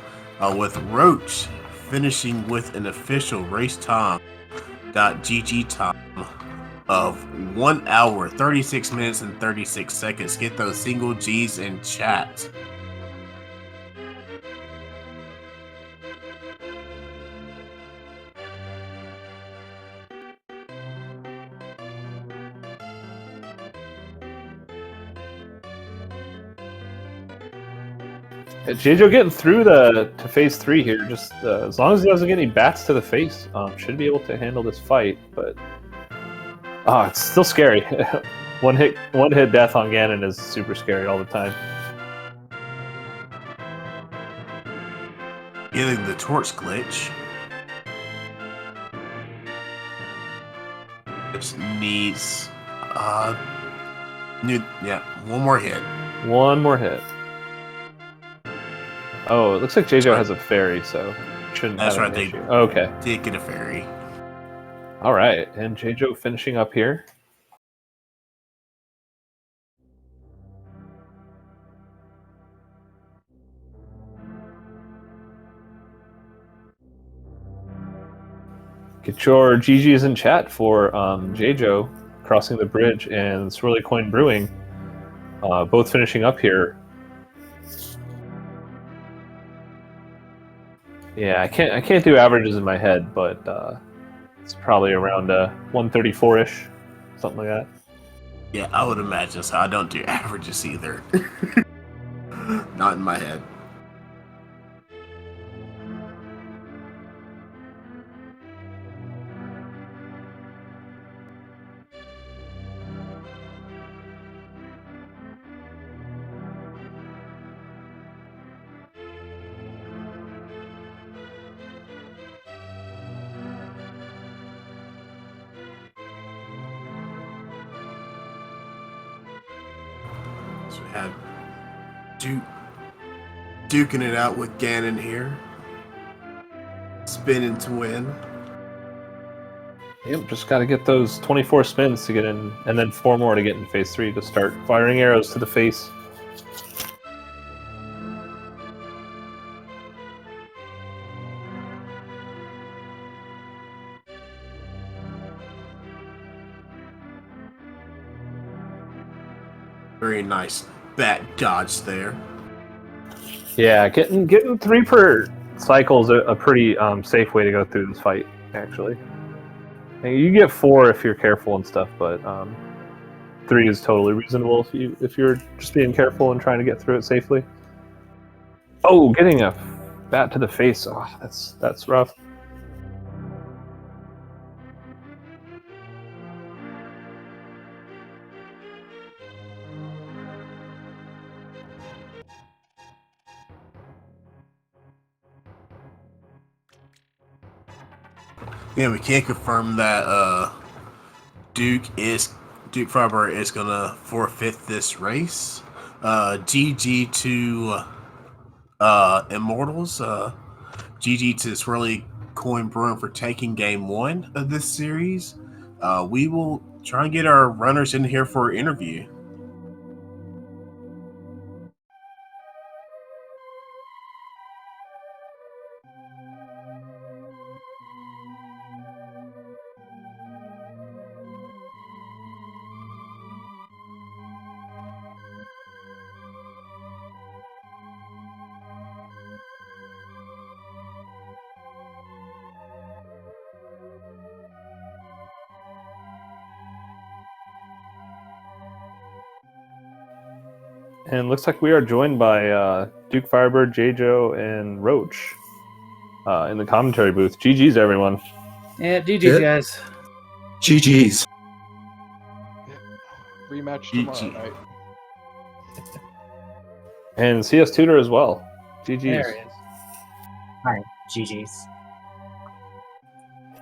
with Roach finishing with an official race time .gg time of 1 hour, 36 minutes, and 36 seconds. Get those single G's in chat. JJ getting through to phase 3 here. Just as long as he doesn't get any bats to the face, should be able to handle this fight. But it's still scary. one hit death on Ganon is super scary all the time. Getting the torch glitch. Just needs one more hit. One more hit. Oh, it looks like JJ has a fairy, so shouldn't have an issue. Okay. Did get a fairy. All right, and JJ finishing up here. Get your GGs in chat for JJ crossing the bridge and Swirly Coin Brewing, both finishing up here. Yeah, I can't do averages in my head, but it's probably around 134-ish, something like that. Yeah, I would imagine so. I don't do averages either. Not in my head. So we have duking it out with Ganon here. Spinning to win. Yep, just got to get those 24 spins to get in, and then 4 more to get in phase 3 to start firing arrows to the face. Very nice bat dodge there. Yeah, getting 3 per cycle is a pretty safe way to go through this fight, actually. And you get 4 if you're careful and stuff, but 3 is totally reasonable if you're just being careful and trying to get through it safely. Oh, getting a bat to the face. Oh, that's rough. Yeah, we can't confirm that Duke Fiber is gonna forfeit this race. GG to Immortals. GG to Swirly Coin Brewing for taking game 1 of this series. We will try and get our runners in here for an interview. And looks like we are joined by Duke Firebird, J-Joe, and Roach in the commentary booth. GG's, everyone. Yeah, GG's, guys. GG's. Rematch tomorrow GG. night. And CS Tutor as well. GG's. There he is. Hi, GG's.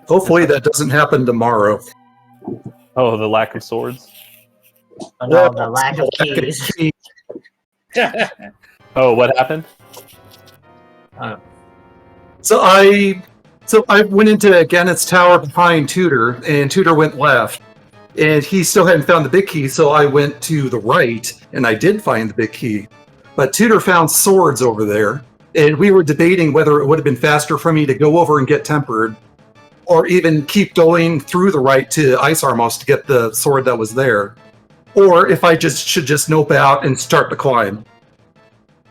Hopefully that doesn't happen tomorrow. Oh, the lack of swords. Oh no, the lack of keys. Oh, what happened? So I went into Ganon's tower behind Tudor, and Tudor went left, and he still hadn't found the big key. So I went to the right, and I did find the big key. But Tudor found swords over there, and we were debating whether it would have been faster for me to go over and get tempered, or even keep going through the right to Ice Armos to get the sword that was there, or if I should just nope out and start the climb.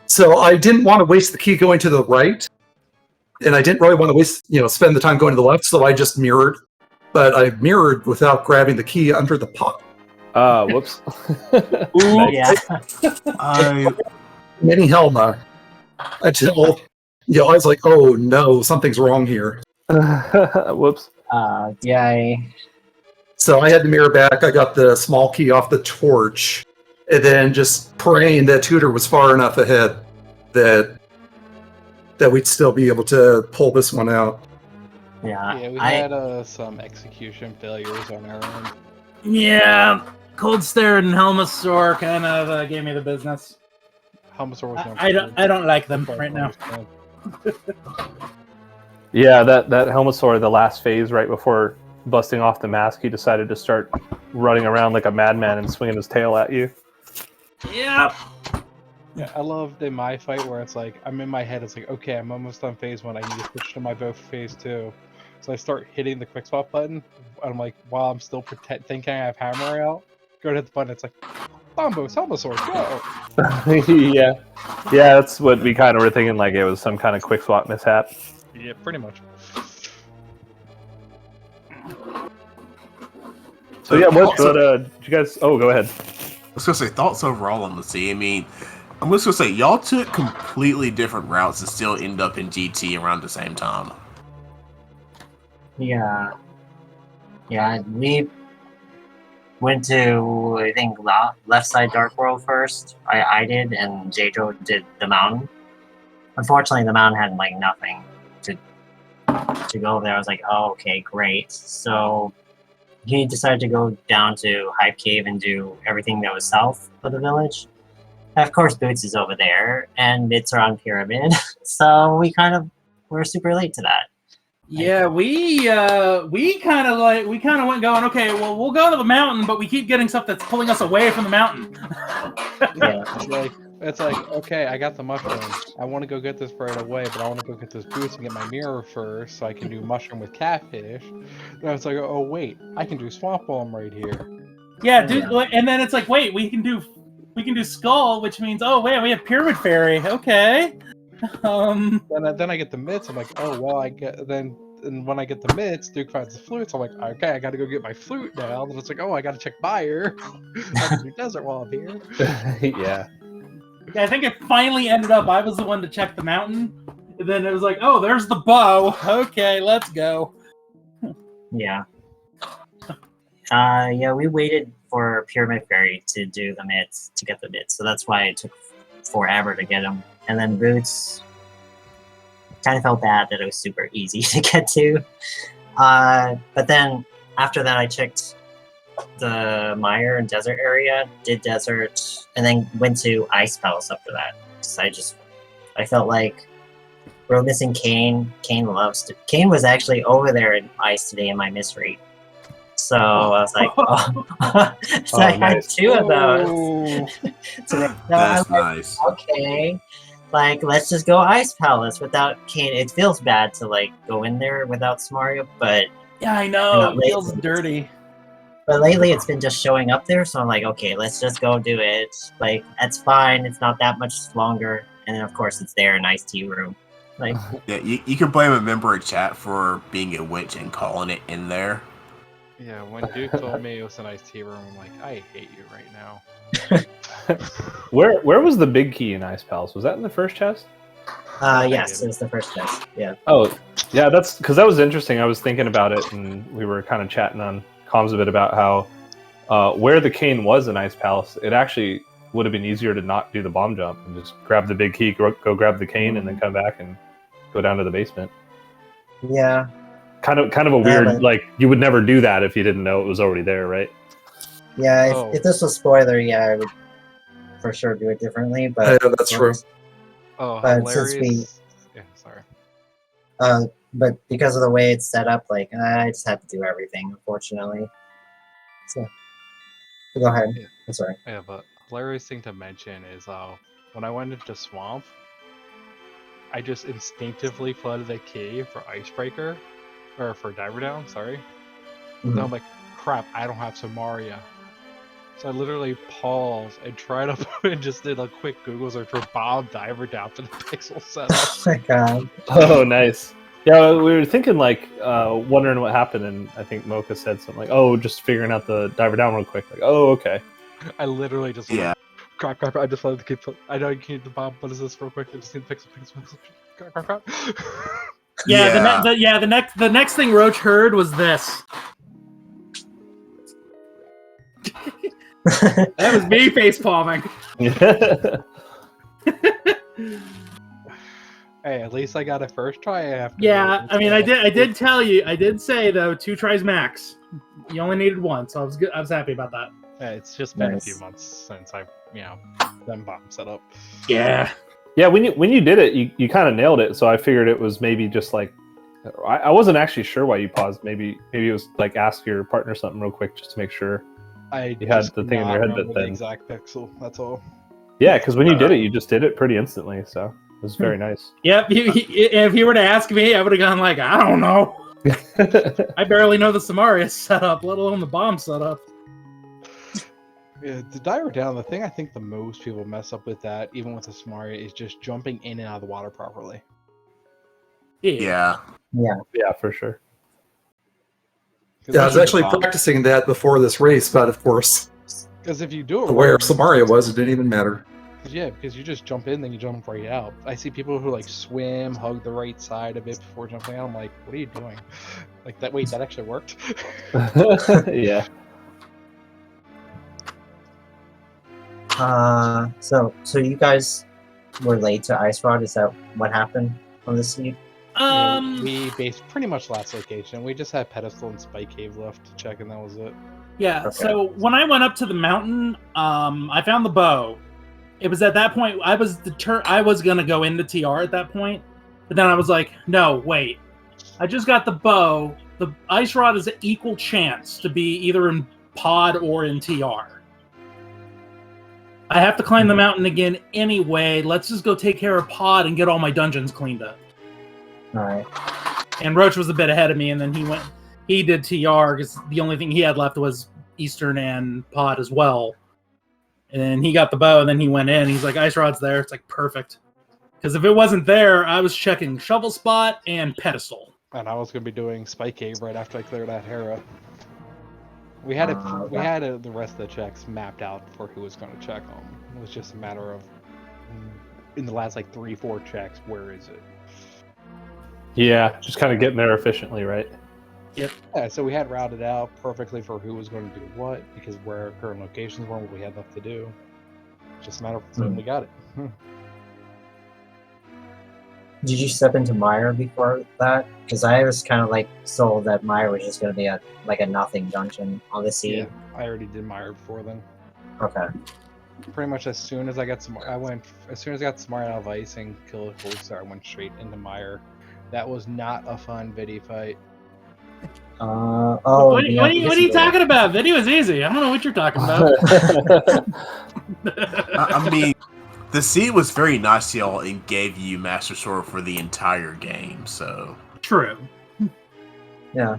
So I didn't want to waste the key going to the right, and I didn't really want to spend the time going to the left, so I just mirrored. But I mirrored without grabbing the key under the pot. Whoops. Ooh, yeah. Mini Helma. Until, I was like, oh no, something's wrong here. Whoops. Yeah. So I had to mirror back. I got the small key off the torch, and then just praying that Tudor was far enough ahead that we'd still be able to pull this one out. Yeah, we had some execution failures on our end. Yeah, Cold Stare and Helmasaur kind of gave me the business. Helmasaur was no I good. don't like them right now. Yeah, that Helmasaur, the last phase right before busting off the mask, he decided to start running around like a madman and swinging his tail at you. Yeah. Yeah, I loved in my fight where it's like, I'm in my head, it's like, okay, I'm almost done phase 1, I need to switch to my bow for phase 2. So I start hitting the quick swap button, and I'm like, while I'm still thinking I have hammer out, go to hit the button, it's like, Bombo, Helmasaur, go! Yeah, that's what we kind of were thinking, like it was some kind of quick swap mishap. Yeah, pretty much. So yeah, what thoughts did you guys? Oh, go ahead. I was gonna say thoughts overall on the sea. I mean, I'm just gonna say y'all took completely different routes and still end up in GT around the same time. Yeah. Yeah, we went to, I think, left side Dark World first. I did, and Jato did the mountain. Unfortunately, the mountain had, like, nothing to go there. I was like, oh, okay, great. So he decided to go down to Hype Cave and do everything that was south of the village. And of course, Boots is over there, and it's around Pyramid. So we're super late to that. Yeah, we kind of went going. Okay, well, we'll go to the mountain, but we keep getting stuff that's pulling us away from the mountain. Yeah. It's like, okay, I got the mushroom. I want to go get this right away, but I want to go get this boost and get my mirror first, so I can do mushroom with catfish. And I was like, oh wait, I can do swamp bomb right here. Yeah, dude, and then it's like, wait, we can do skull, which means, oh wait, we have pyramid fairy. Okay. Then I get the mitts. I'm like, oh well, and when I get the mitts, Duke finds the flutes. I'm like, okay, I gotta go get my flute now. And it's like, oh, I gotta check buyer. I can do desert while I'm here. Yeah. Yeah, I think it finally ended up. I was the one to check the mountain. And then it was like, oh, there's the bow. Okay, let's go. Yeah. Yeah, we waited for Pyramid Fairy to do the mitts, to get the mitts. So that's why it took forever to get them. And then Boots kind of felt bad that it was super easy to get to. But then after that, I checked the Mire and desert area, did desert, and then went to Ice Palace after that. Because I felt like we're missing Kane. Kane was actually over there in Ice today in my mystery. So I was like, oh. So I had two of those. So That's nice. Okay, like let's just go Ice Palace without Kane. It feels bad to like go in there without Samaria, but yeah, I know it lately, feels dirty. But lately, it's been just showing up there, so I'm like, okay, let's just go do it. Like that's fine. It's not that much longer, and then of course it's there in Ice Tea Room. Like, yeah, you can blame a member of chat for being a witch and calling it in there. Yeah, when Duke told me it was an iced tea room, I'm like, I hate you right now. Where was the big key in Ice Palace? Was that in the first chest? yes, it was the first test. Yeah. Oh, yeah, that's because that was interesting. I was thinking about it, and we were kind of chatting on comms a bit about how where the cane was in Ice Palace, it actually would have been easier to not do the bomb jump and just grab the big key, go grab the cane, and then come back and go down to the basement. Yeah. Kind of a weird, like, you would never do that if you didn't know it was already there, right? Yeah, if this was spoiler, yeah, I would for sure do it differently, but... Yeah, that's true. Oh, but hilarious. Yeah, sorry. But because of the way it's set up, like, I just had to do everything, unfortunately. So, go ahead. Yeah. I'm sorry. Yeah, but hilarious thing to mention is when I went into Swamp, I just instinctively flooded a key for Icebreaker, or for Diver Down, sorry. Mhm. Then I'm like, crap, I don't have Samaria. So I literally paused and tried to and just did a quick Google search for Bomb Diver Down for the pixel setup. Oh my god. Oh, nice. Yeah, we were thinking, like, wondering what happened, and I think Mocha said something like, oh, just figuring out the Diver Down real quick. Like, oh, okay. I literally just Yeah. Crap, I just wanted to keep. I know you can't the bomb. What is this real quick? I just need the pixel. Crap. Yeah, the next thing Roach heard was this. That was me face palming. Hey, at least I got it first try. Yeah, I mean, I did tell you. I did say though, 2 tries max. You only needed 1, so I was good. I was happy about that. Yeah, it's just been Nice. a few months since I've done bomb setup. Yeah. Yeah, when you did it, you kind of nailed it. So I figured it was maybe just like, I wasn't actually sure why you paused. Maybe it was like ask your partner something real quick just to make sure. You had the thing in your head that the then exact pixel. That's all. Yeah, because when you did it, you just did it pretty instantly. So it was very nice. Yep. If he were to ask me, I would have gone like, I don't know. I barely know the Samaria setup, let alone the bomb setup. Yeah, the Diver Down, the thing I think the most people mess up with that, even with the Samaria, is just jumping in and out of the water properly. Yeah. Yeah, for sure. Yeah, I was actually bomb. practicing that before this race, but of course, Because if you do it where right, Samaria was, it didn't even matter. yeah, because you just jump in, then you jump right out. I see people who like swim, hug the right side of it before jumping out. I'm like, what are you doing? Like that? Wait, that actually worked. Yeah. So you guys were late to Ice Rod. Is that what happened on the seat? We based pretty much last location. We just had Pedestal and Spike Cave left to check, and that was it. Yeah. Okay. So when I went up to the mountain, I found the bow. It was at that point I was I was gonna go into TR at that point, but then I was like, no, wait. I just got the bow. The Ice Rod is an equal chance to be either in pod or in TR. I have to climb the mountain again anyway. Let's just go take care of pod and get all my dungeons cleaned up. All right. And Roach was a bit ahead of me, and then he did TR because the only thing he had left was Eastern and pod as well. And then he got the bow, and then he went in. He's like, Ice Rod's there. It's like, perfect. Because if it wasn't there, I was checking Shovel Spot and Pedestal. And I was going to be doing Spike Cave right after I cleared out Hera. We had the rest of the checks mapped out for who was going to check them. It was just a matter of, in the last like 3-4 checks, where is it? Yeah, just kind of getting there efficiently, right? Yeah, so we had routed out perfectly for who was going to do what, because where our current locations were, what we had left to do. Just a matter of when we got it. Did you step into Mire before that? Because I was kind of like sold that Mire was just going to be a nothing dungeon on the sea. Yeah, I already did Mire before then. Okay. Pretty much as soon as I got Smart out of ice and killed a cold star, I went straight into Mire. That was not a fun Vidi fight. What are you talking about? Video is easy. I don't know what you're talking about. I mean, the seed was very nice to y'all and gave you Master Sword for the entire game, so... True. Yeah.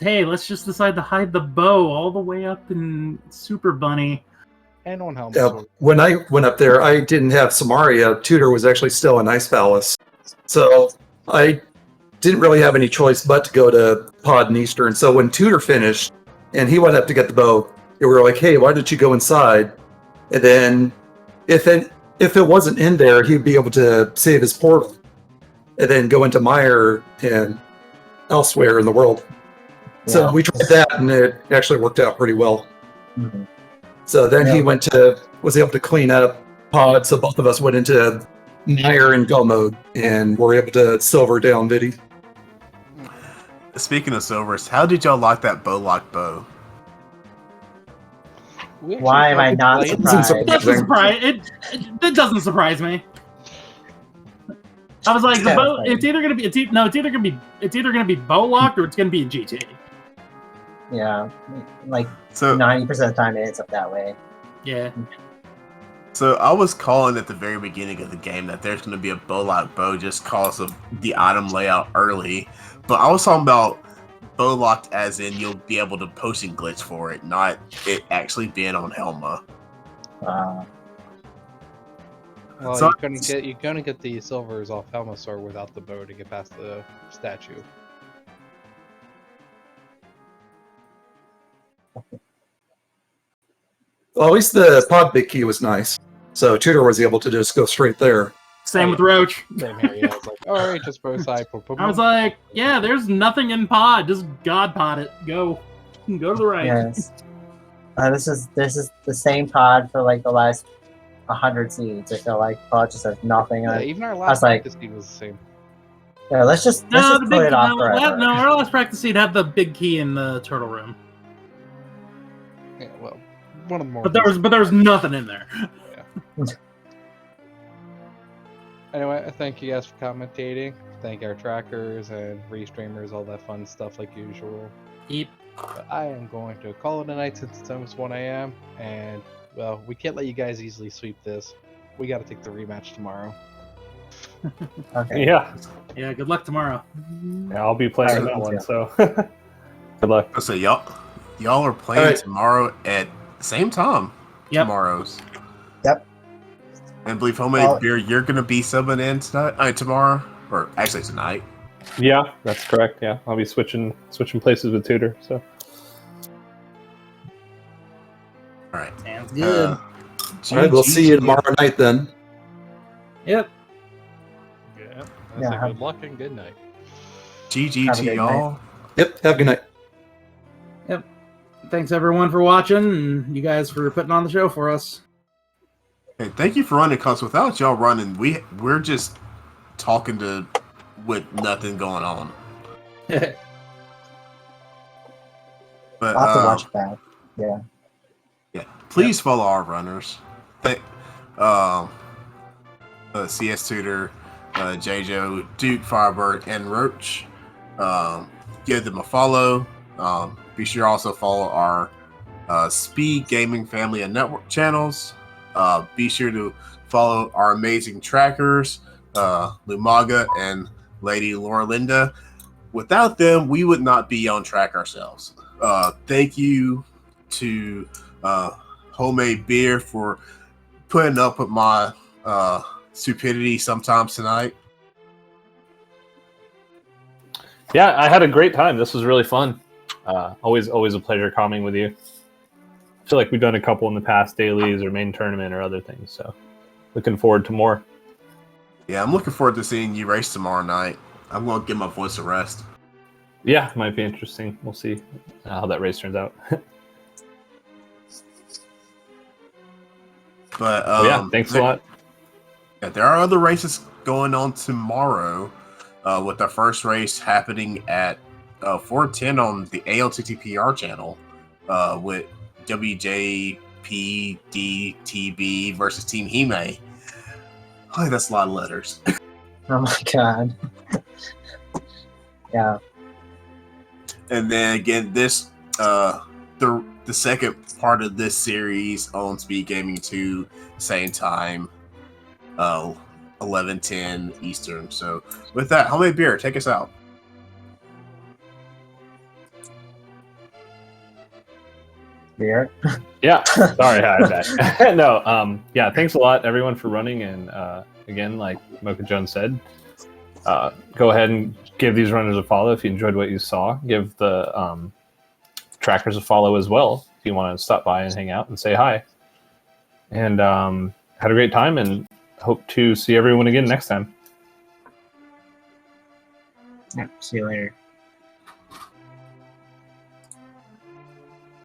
Hey, let's just decide to hide the bow all the way up in Super Bunny. And on Helm Yeah, Sword. when I went up there, I didn't have Samaria. Tudor was actually still in Ice Palace. So I didn't really have any choice but to go to Pod and Eastern. So when Tudor finished and he went up to get the bow, we were like, hey, why don't you go inside? And then if it wasn't in there, he'd be able to save his portal and then go into Mire and elsewhere in the world. Yeah. So we tried that and it actually worked out pretty well. Mm-hmm. So then he was able to clean up Pod, so both of us went into Mire and go mode and were able to silver down Vidi. Speaking of silvers, how did y'all like that lock bow? Why am I not surprised? It doesn't surprise me. I was like, the bow. It's either gonna be bow locked or it's gonna be a GT. Yeah, like So 90% of the time it ends up that way. Yeah. So I was calling at the very beginning of the game that there's going to be a bow just because of the item layout early, but I was talking about bow locked as in you'll be able to potion glitch for it, not it actually being on Helma. Wow. Well, So- you're gonna get the silvers off Helma Sword without the bow to get past the statue. Well, at least the Pod big key was nice. So Tudor was able to just go straight there. Same with Roach. Same here. Yeah, I was like, all right, just bow side. I was like, yeah, there's nothing in pod. Just God pod it. Go to the right. Yes. This is the same pod for like the last 100 seeds. I feel like pod just has nothing on yeah, it. even our I was last like- practice seed was the same. Yeah, let's just No, put it off forever. no, our last practice seed had the big key in the turtle room, Yeah, well, one of the more. but there was nothing in there. Anyway, I thank you guys for commentating. Thank our trackers and restreamers, all that fun stuff like usual. Yep. But I am going to call it a night since it's almost 1 a.m. And, well, we can't let you guys easily sweep this. We got to take the rematch tomorrow. Okay. Yeah. Yeah. Good luck tomorrow. Yeah, I'll be playing that one, so good luck. So y'all are playing All right. tomorrow at the same time. Yep. Tomorrow's. Yep. And believe how many Well- beer you're gonna be subbing in tomorrow. or actually tonight. Yeah, that's correct. Yeah, I'll be switching places with Tutor. So All right. Sounds good. All right, we'll see you tomorrow night then. Yep. Yeah. I Yeah, say have- good luck and good night. GG Have a to good y'all. Yep, have a good night. Thanks everyone for watching, and you guys for putting on the show for us. Hey, thank you for running, cause without y'all running, we're just talking with nothing going on. But I'll have to watch that. Yeah. yeah, please follow our runners. Thank CS Tutor, JJo, Duke, Firebird, and Roach. Give them a follow. Be sure to also follow our Speed Gaming family and network channels. Be sure to follow our amazing trackers, Lumaga and Lady Laura Linda. Without them, we would not be on track ourselves. Thank you to Homemade Beer for putting up with my stupidity sometimes tonight. yeah, I had a great time. This was really fun. Always a pleasure coming with you. I feel like we've done a couple in the past, dailies or main tournament or other things. So looking forward to more. Yeah, I'm looking forward to seeing you race tomorrow night. I'm going to give my voice a rest. Yeah, might be interesting. We'll see how that race turns out. But yeah, thanks a lot. Yeah, there are other races going on tomorrow, with our first race happening at 4:10 on the ALTTPR channel, with WJPDTB versus Team Hime. Oh, that's a lot of letters. Oh my god. Yeah. And then again, this the second part of this series on Speed Gaming 2, same time, 11:10 Eastern. So with that, Homemade Beer, take us out. Beer. Yeah, sorry, I had that. No, yeah, thanks a lot, everyone, for running. And again, like Mocha Jones said, go ahead and give these runners a follow if you enjoyed what you saw. Give the trackers a follow as well if you want to stop by and hang out and say hi. And had a great time, and hope to see everyone again next time. Yeah, see you later.